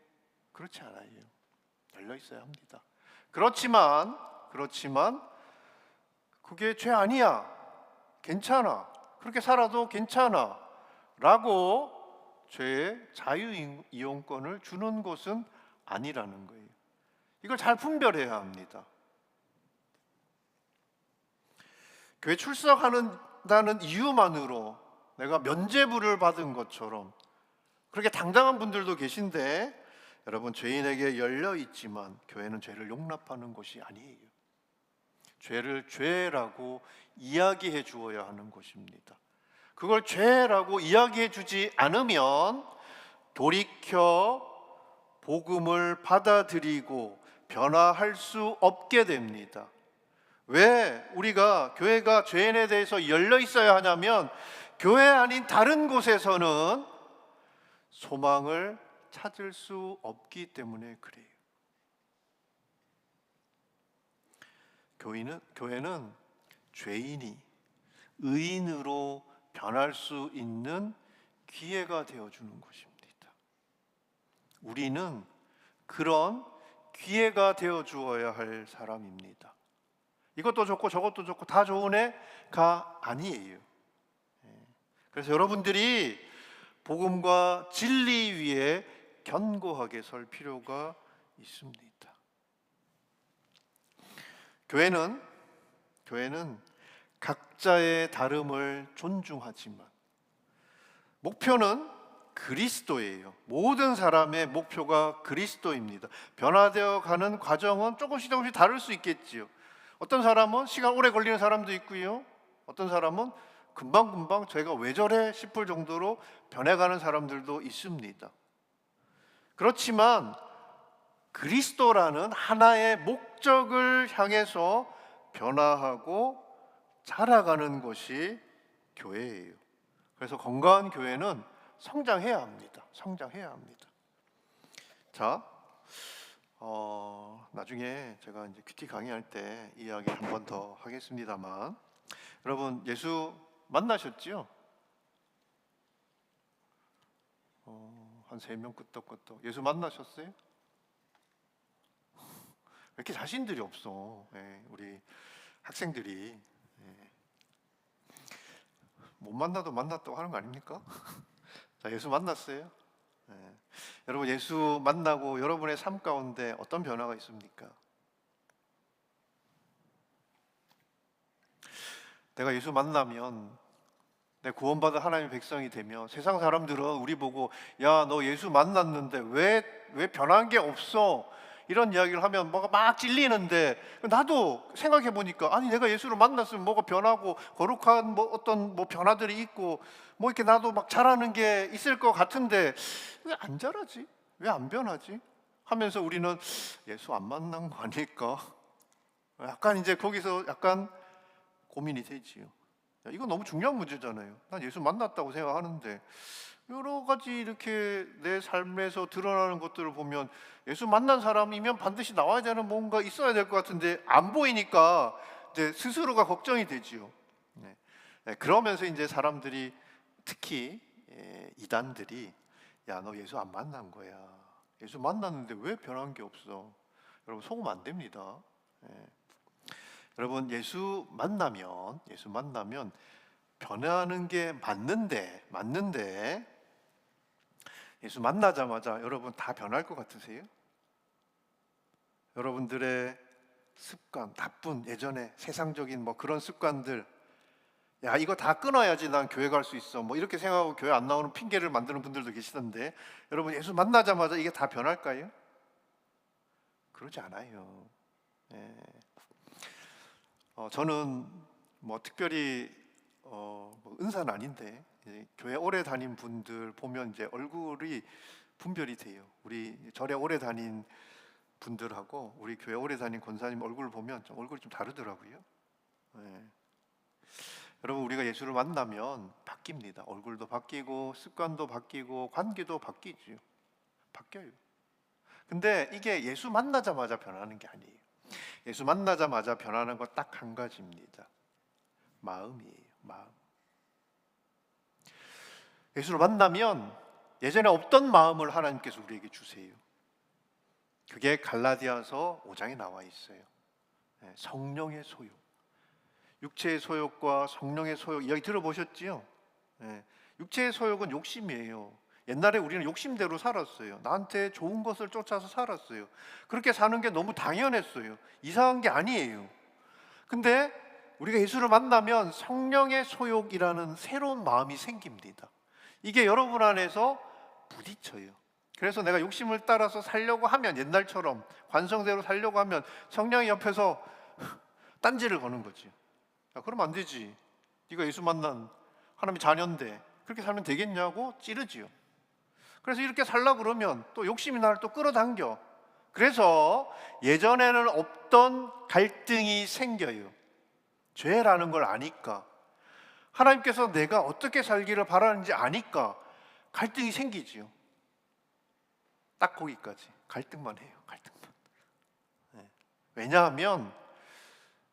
그렇지 않아요. 열려 있어야 합니다. 그렇지만 그게 죄 아니야. 괜찮아. 그렇게 살아도 괜찮아. 라고 죄의 자유 이용권을 주는 것은 아니라는 거예요. 이걸 잘 분별해야 합니다. 교회 출석한다는 이유만으로 내가 면죄부를 받은 것처럼 그렇게 당당한 분들도 계신데 여러분 죄인에게 열려 있지만 교회는 죄를 용납하는 곳이 아니에요. 죄를 죄라고 이야기해 주어야 하는 곳입니다. 그걸 죄라고 이야기해 주지 않으면 돌이켜 복음을 받아들이고 변화할 수 없게 됩니다. 왜 우리가 교회가 죄인에 대해서 열려 있어야 하냐면 교회 아닌 다른 곳에서는 소망을 찾을 수 없기 때문에 그래요. 교회는 죄인이 의인으로 변할 수 있는 기회가 되어주는 곳입니다. 우리는 그런 기회가 되어 주어야 할 사람입니다. 이것도 좋고 저것도 좋고 다 좋은 애가 아니에요. 그래서 여러분들이 복음과 진리 위에 견고하게 설 필요가 있습니다. 교회는 각자의 다름을 존중하지만 목표는 그리스도예요. 모든 사람의 목표가 그리스도입니다. 변화되어 가는 과정은 조금씩 다를 수 있겠지요. 어떤 사람은 시간 오래 걸리는 사람도 있고요. 어떤 사람은 금방 제가 왜 저래 싶을 정도로 변해가는 사람들도 있습니다. 그렇지만 그리스도라는 하나의 목적을 향해서 변화하고 자라가는 것이 교회예요. 그래서 건강한 교회는 성장해야 합니다. 자, 나중에 제가 이제 큐티 강의할 때 이야기 한 번 더 하겠습니다만, 여러분 예수 만나셨지요? 한 3명 끄떡끄떡 예수 만나셨어요? 왜 이렇게 자신들이 없어? 우리 학생들이 못 만나도 만났다고 하는 거 아닙니까? 자, 예수 만났어요? 예. 여러분 예수 만나고 여러분의 삶 가운데 어떤 변화가 있습니까? 내가 예수 만나면 내 구원받은 하나님의 백성이 되면 세상 사람들은 우리 보고 야, 너 예수 만났는데 왜 변한 게 없어? 이런 이야기를 하면 뭐가 막 찔리는데 나도 생각해 보니까 아니 내가 예수를 만났으면 뭐가 변하고 거룩한 뭐 어떤 뭐 변화들이 있고 뭐 이렇게 나도 막 자라는 게 있을 것 같은데 왜 안 자라지? 왜 안 변하지? 하면서 우리는 예수 안 만난 거 아닐까? 약간 이제 거기서 약간 고민이 되지요. 이거 너무 중요한 문제잖아요. 난 예수 만났다고 생각하는데 여러 가지 이렇게 내 삶에서 드러나는 것들을 보면 예수 만난 사람이면 반드시 나와야 되는 뭔가 있어야 될 것 같은데 안 보이니까 이제 스스로가 걱정이 되지요. 네. 네, 그러면서 이제 사람들이 특히 이단들이 야, 너 예수 안 만난 거야. 예수 만났는데 왜 변한 게 없어? 여러분 속으면 안 됩니다. 예. 여러분 예수 만나면 변하는 게 맞는데 예수 만나자마자 여러분 다 변할 것 같으세요? 여러분들의 습관, 나쁜 예전에 세상적인 뭐 그런 습관들, 야 이거 다 끊어야지 난 교회 갈 수 있어 뭐 이렇게 생각하고 교회 안 나오는 핑계를 만드는 분들도 계시던데 여러분 예수 만나자마자 이게 다 변할까요? 그러지 않아요. 예. 저는 뭐 특별히 뭐 은사는 아닌데 교회 오래 다닌 분들 보면 이제 얼굴이 분별이 돼요. 우리 절에 오래 다닌 분들하고 우리 교회 오래 다닌 권사님 얼굴을 보면 좀 얼굴이 좀 다르더라고요. 네. 여러분 우리가 예수를 만나면 바뀝니다. 얼굴도 바뀌고 습관도 바뀌고 관계도 바뀌죠. 바뀌어요. 근데 이게 예수 만나자마자 변하는 게 아니에요. 예수 만나자마자 변하는 건 딱 한 가지입니다. 마음이에요. 마음. 예수를 만나면 예전에 없던 마음을 하나님께서 우리에게 주세요. 그게 갈라디아서 5장에 나와 있어요. 성령의 소욕. 육체의 소욕과 성령의 소욕 이야기 들어보셨지요? 육체의 소욕은 욕심이에요. 옛날에 우리는 욕심대로 살았어요. 나한테 좋은 것을 쫓아서 살았어요. 그렇게 사는 게 너무 당연했어요. 이상한 게 아니에요. 근데 우리가 예수를 만나면 성령의 소욕이라는 새로운 마음이 생깁니다. 이게 여러분 안에서 부딪혀요. 그래서 내가 욕심을 따라서 살려고 하면 옛날처럼 관성대로 살려고 하면 성령이 옆에서 딴지를 거는 거지. 야, 그러면 안 되지. 네가 예수 만난 하나님의 자녀인데 그렇게 살면 되겠냐고 찌르지요. 그래서 이렇게 살려고 그러면 또 욕심이 나를 또 끌어당겨. 그래서 예전에는 없던 갈등이 생겨요. 죄라는 걸 아니까, 하나님께서 내가 어떻게 살기를 바라는지 아니까 갈등이 생기지요. 딱 거기까지 갈등만 해요. 갈등만. 왜냐하면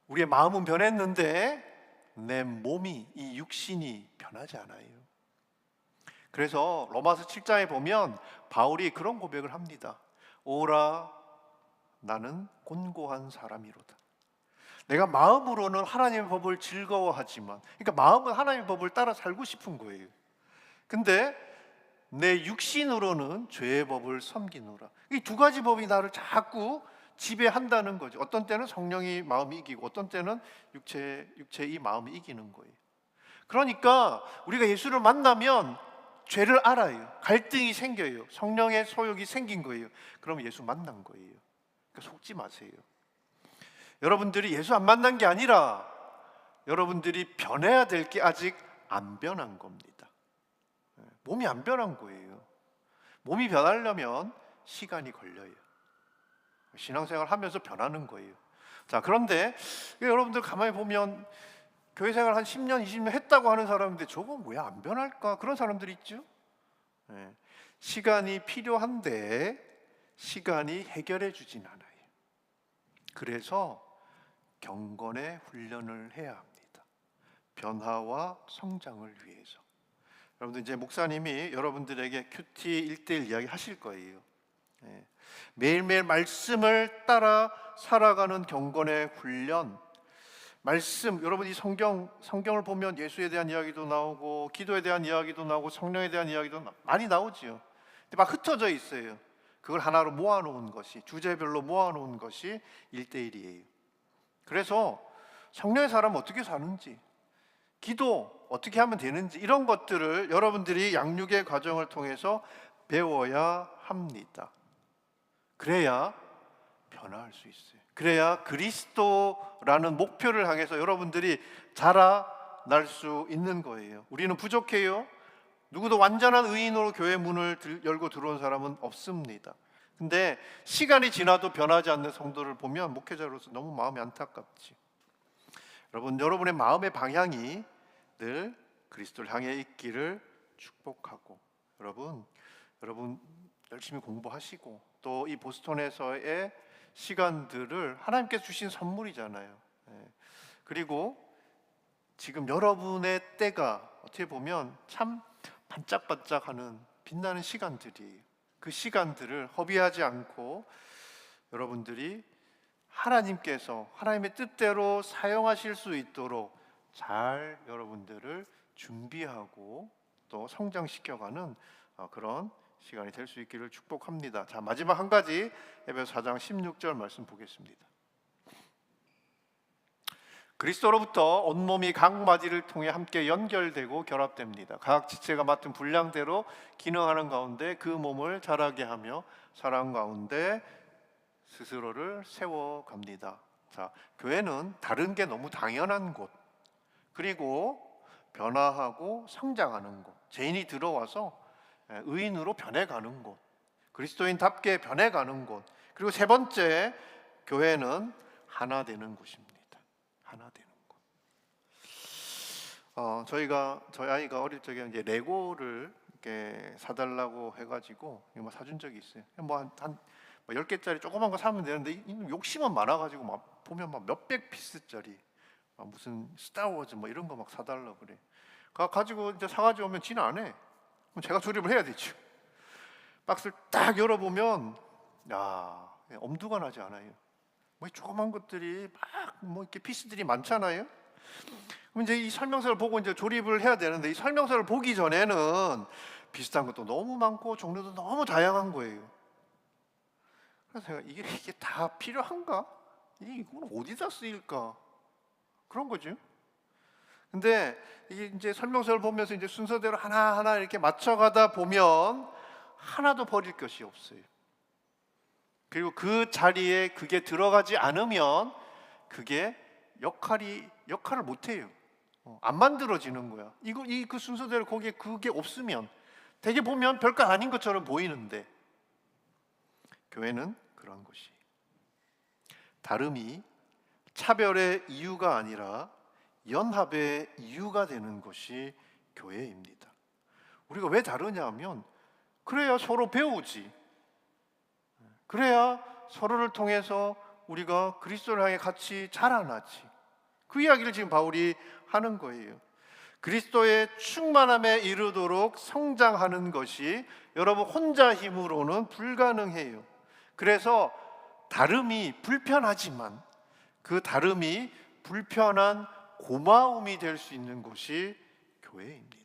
우리의 마음은 변했는데 내 몸이, 이 육신이 변하지 않아요. 그래서 로마서 7장에 보면 바울이 그런 고백을 합니다. 오라 나는 곤고한 사람이로다. 내가 마음으로는 하나님의 법을 즐거워하지만, 그러니까 마음은 하나님의 법을 따라 살고 싶은 거예요. 근데 내 육신으로는 죄의 법을 섬기노라. 이 두 가지 법이 나를 자꾸 지배한다는 거죠. 어떤 때는 성령이 마음이 이기고 어떤 때는 육체의 마음이 이기는 거예요. 그러니까 우리가 예수를 만나면 죄를 알아요. 갈등이 생겨요. 성령의 소욕이 생긴 거예요. 그럼 예수 만난 거예요. 그러니까 속지 마세요. 여러분들이 예수 안 만난 게 아니라 여러분들이 변해야 될 게 아직 안 변한 겁니다. 몸이 안 변한 거예요. 몸이 변하려면 시간이 걸려요. 신앙생활 하면서 변하는 거예요. 자, 그런데 여러분들 가만히 보면 교회 생활 한 10년, 20년 했다고 하는 사람인데 저건 왜 안 변할까? 그런 사람들이 있죠. 시간이 필요한데 시간이 해결해 주진 않아요. 그래서 경건의 훈련을 해야 합니다. 변화와 성장을 위해서. 여러분들 이제 목사님이 여러분들에게 큐티 1대1 이야기 하실 거예요. 매일매일 말씀을 따라 살아가는 경건의 훈련. 말씀, 여러분 이 성경을 보면 예수에 대한 이야기도 나오고 기도에 대한 이야기도 나오고 성령에 대한 이야기도 많이 나오지요. 근데 막 흩어져 있어요. 그걸 하나로 모아놓은 것이, 주제별로 모아놓은 것이 1:1이에요. 그래서 성령의 사람은 어떻게 사는지, 기도 어떻게 하면 되는지, 이런 것들을 여러분들이 양육의 과정을 통해서 배워야 합니다. 그래야 변화할 수 있어요. 그래야 그리스도라는 목표를 향해서 여러분들이 자라날 수 있는 거예요. 우리는 부족해요. 누구도 완전한 의인으로 교회 문을 열고 들어온 사람은 없습니다. 근데 시간이 지나도 변하지 않는 성도를 보면 목회자로서 너무 마음이 안타깝지. 여러분의 마음의 방향이 늘 그리스도를 향해 있기를 축복하고, 여러분 열심히 공부하시고, 또 이 보스턴에서의 시간들을 하나님께서 주신 선물이잖아요. 그리고 지금 여러분의 때가 어떻게 보면 참 반짝반짝하는 빛나는 시간들이에요. 그 시간들을 허비하지 않고 여러분들이 하나님께서 하나님의 뜻대로 사용하실 수 있도록 잘 여러분들을 준비하고 또 성장시켜가는 그런 시간이 될 수 있기를 축복합니다. 자, 마지막 한 가지, 에베소 4장 16절 말씀 보겠습니다. 그리스도로부터 온몸이 각 마디를 통해 함께 연결되고 결합됩니다. 각 지체가 맡은 분량대로 기능하는 가운데 그 몸을 자라게 하며 사랑 가운데 스스로를 세워갑니다. 자, 교회는 다른 게 너무 당연한 곳, 그리고 변화하고 성장하는 곳, 죄인이 들어와서 의인으로 변해가는 곳, 그리스도인답게 변해가는 곳, 그리고 세 번째, 교회는 하나 되는 곳입니다. 하나 되는 곳. 저희 아이가 어릴 적에 이제 레고를 이렇게 사달라고 해가지고 사준 적이 있어요. 한 10개짜리 조그만 거 사면 되는데 욕심은 많아가지고 막 보면 막 몇백 피스짜리 무슨 스타워즈 이런 거 막 사달라고 그래. 가지고 이제 사가지고 오면 지는 안 해. 그럼 제가 조립을 해야 되죠. 박스를 딱 열어보면 엄두가 나지 않아요. 조그만 것들이 막 이렇게 피스들이 많잖아요. 그럼 이제 이 설명서를 보고 이제 조립을 해야 되는데, 이 설명서를 보기 전에는 비슷한 것도 너무 많고 종류도 너무 다양한 거예요. 그래서 제가 이게 다 필요한가? 이건 어디다 쓰일까? 그런 거죠. 근데 이게 이제 설명서를 보면서 이제 순서대로 하나하나 이렇게 맞춰가다 보면 하나도 버릴 것이 없어요. 그리고 그 자리에 그게 들어가지 않으면 그게 역할을 못해요. 안 만들어지는 거야. 그 순서대로 거기에 그게 없으면 되게 보면 별거 아닌 것처럼 보이는데, 교회는 그런 것이, 다름이 차별의 이유가 아니라 연합의 이유가 되는 것이 교회입니다. 우리가 왜 다르냐 하면, 그래야 서로 배우지, 그래야 서로를 통해서 우리가 그리스도를 향해 같이 자라나지. 그 이야기를 지금 바울이 하는 거예요. 그리스도의 충만함에 이르도록 성장하는 것이 여러분 혼자 힘으로는 불가능해요. 그래서 다름이 불편하지만 그 다름이 불편한 고마움이 될 수 있는 곳이 교회입니다.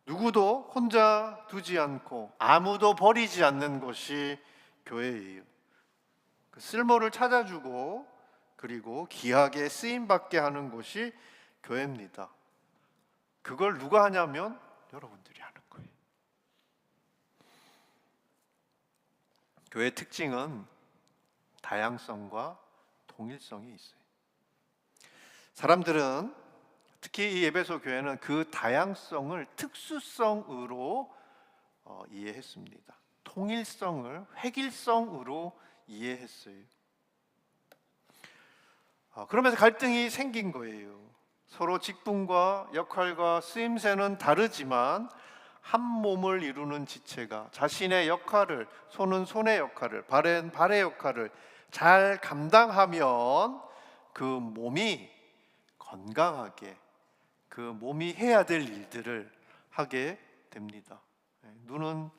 누구도 혼자 두지 않고 아무도 버리지 않는 것이 교회예요. 그 쓸모를 찾아주고 그리고 귀하게 쓰임받게 하는 곳이 교회입니다. 그걸 누가 하냐면 여러분들이 하는 거예요. 교회의 특징은 다양성과 동일성이 있어요. 사람들은 특히 이 에베소 교회는 그 다양성을 특수성으로 이해했습니다. 통일성을 획일성으로 이해했어요. 그러면서 갈등이 생긴 거예요. 서로 직분과 역할과 쓰임새는 다르지만 한 몸을 이루는 지체가 자신의 역할을, 손은 손의 역할을, 발은 발의 역할을 잘 감당하면 그 몸이 건강하게 그 몸이 해야 될 일들을 하게 됩니다. 눈은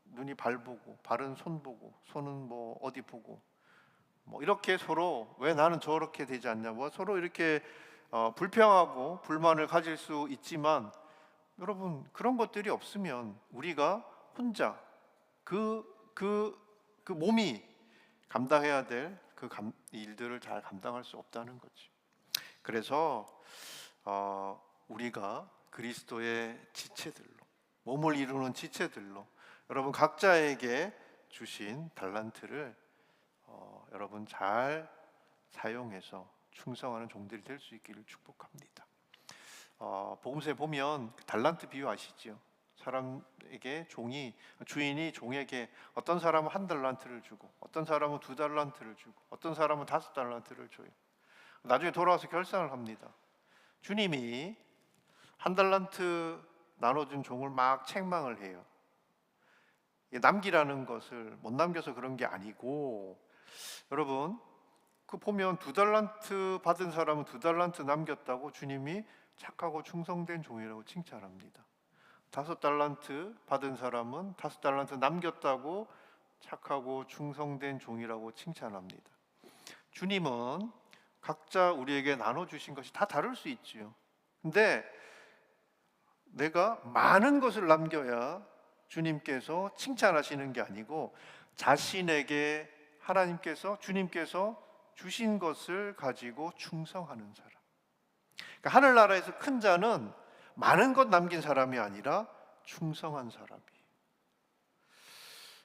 눈이 발 보고, 발은 손 보고, 손은 어디 보고, 이렇게 서로 왜 나는 저렇게 되지 않냐, 서로 이렇게 불평하고 불만을 가질 수 있지만 여러분 그런 것들이 없으면 우리가 혼자 그 몸이 감당해야 될 일들을 잘 감당할 수 없다는 거지. 그래서 우리가 그리스도의 지체들로, 몸을 이루는 지체들로 여러분 각자에게 주신 달란트를 여러분 잘 사용해서 충성하는 종들이 될 수 있기를 축복합니다. 복음서에 보면 달란트 비유 아시죠? 사람에게 주인이 종에게 어떤 사람은 1달란트를 주고 어떤 사람은 2달란트를 주고 어떤 사람은 5달란트를 줘요. 나중에 돌아와서 결산을 합니다. 주님이 1달란트 나눠준 종을 막 책망을 해요. 남기라는 것을 못 남겨서 그런 게 아니고, 여러분 그 보면 2달란트 받은 사람은 2달란트 남겼다고 주님이 착하고 충성된 종이라고 칭찬합니다. 5달란트 받은 사람은 5달란트 남겼다고 착하고 충성된 종이라고 칭찬합니다. 주님은 각자 우리에게 나눠주신 것이 다 다를 수 있지요. 근데 내가 많은 것을 남겨야 주님께서 칭찬하시는 게 아니고 자신에게 주님께서 주신 것을 가지고 충성하는 사람. 그러니까 하늘나라에서 큰 자는 많은 것 남긴 사람이 아니라 충성한 사람이에요.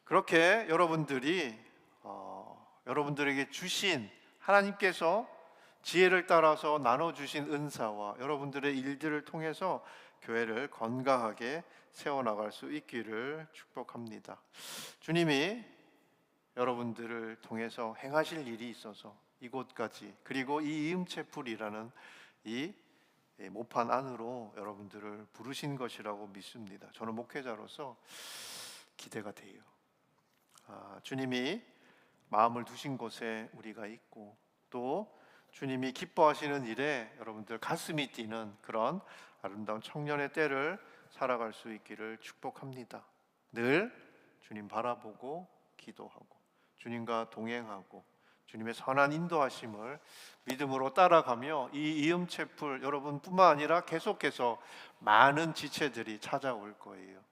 그렇게 여러분들에게 주신 하나님께서 지혜를 따라서 나눠주신 은사와 여러분들의 일들을 통해서 교회를 건강하게 세워나갈 수 있기를 축복합니다. 주님이 여러분들을 통해서 행하실 일이 있어서 이곳까지, 그리고 이 이음체풀이라는 이 모판 안으로 여러분들을 부르신 것이라고 믿습니다. 저는 목회자로서 기대가 돼요. 주님이 마음을 두신 곳에 우리가 있고, 또 주님이 기뻐하시는 일에 여러분들 가슴이 뛰는 그런 아름다운 청년의 때를 살아갈 수 있기를 축복합니다. 늘 주님 바라보고 기도하고 주님과 동행하고 주님의 선한 인도하심을 믿음으로 따라가며 이 이음체풀 여러분뿐만 아니라 계속해서 많은 지체들이 찾아올 거예요.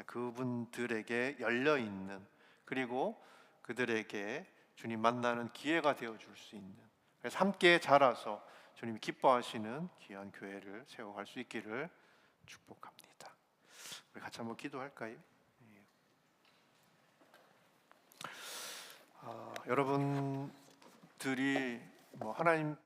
그분들에게 열려있는, 그리고 그들에게 주님 만나는 기회가 되어줄 수 있는, 그래서 함께 자라서 주님이 기뻐하시는 귀한 교회를 세워갈 수 있기를 축복합니다. 우리 같이 한번 기도할까요? 여러분들이 하나님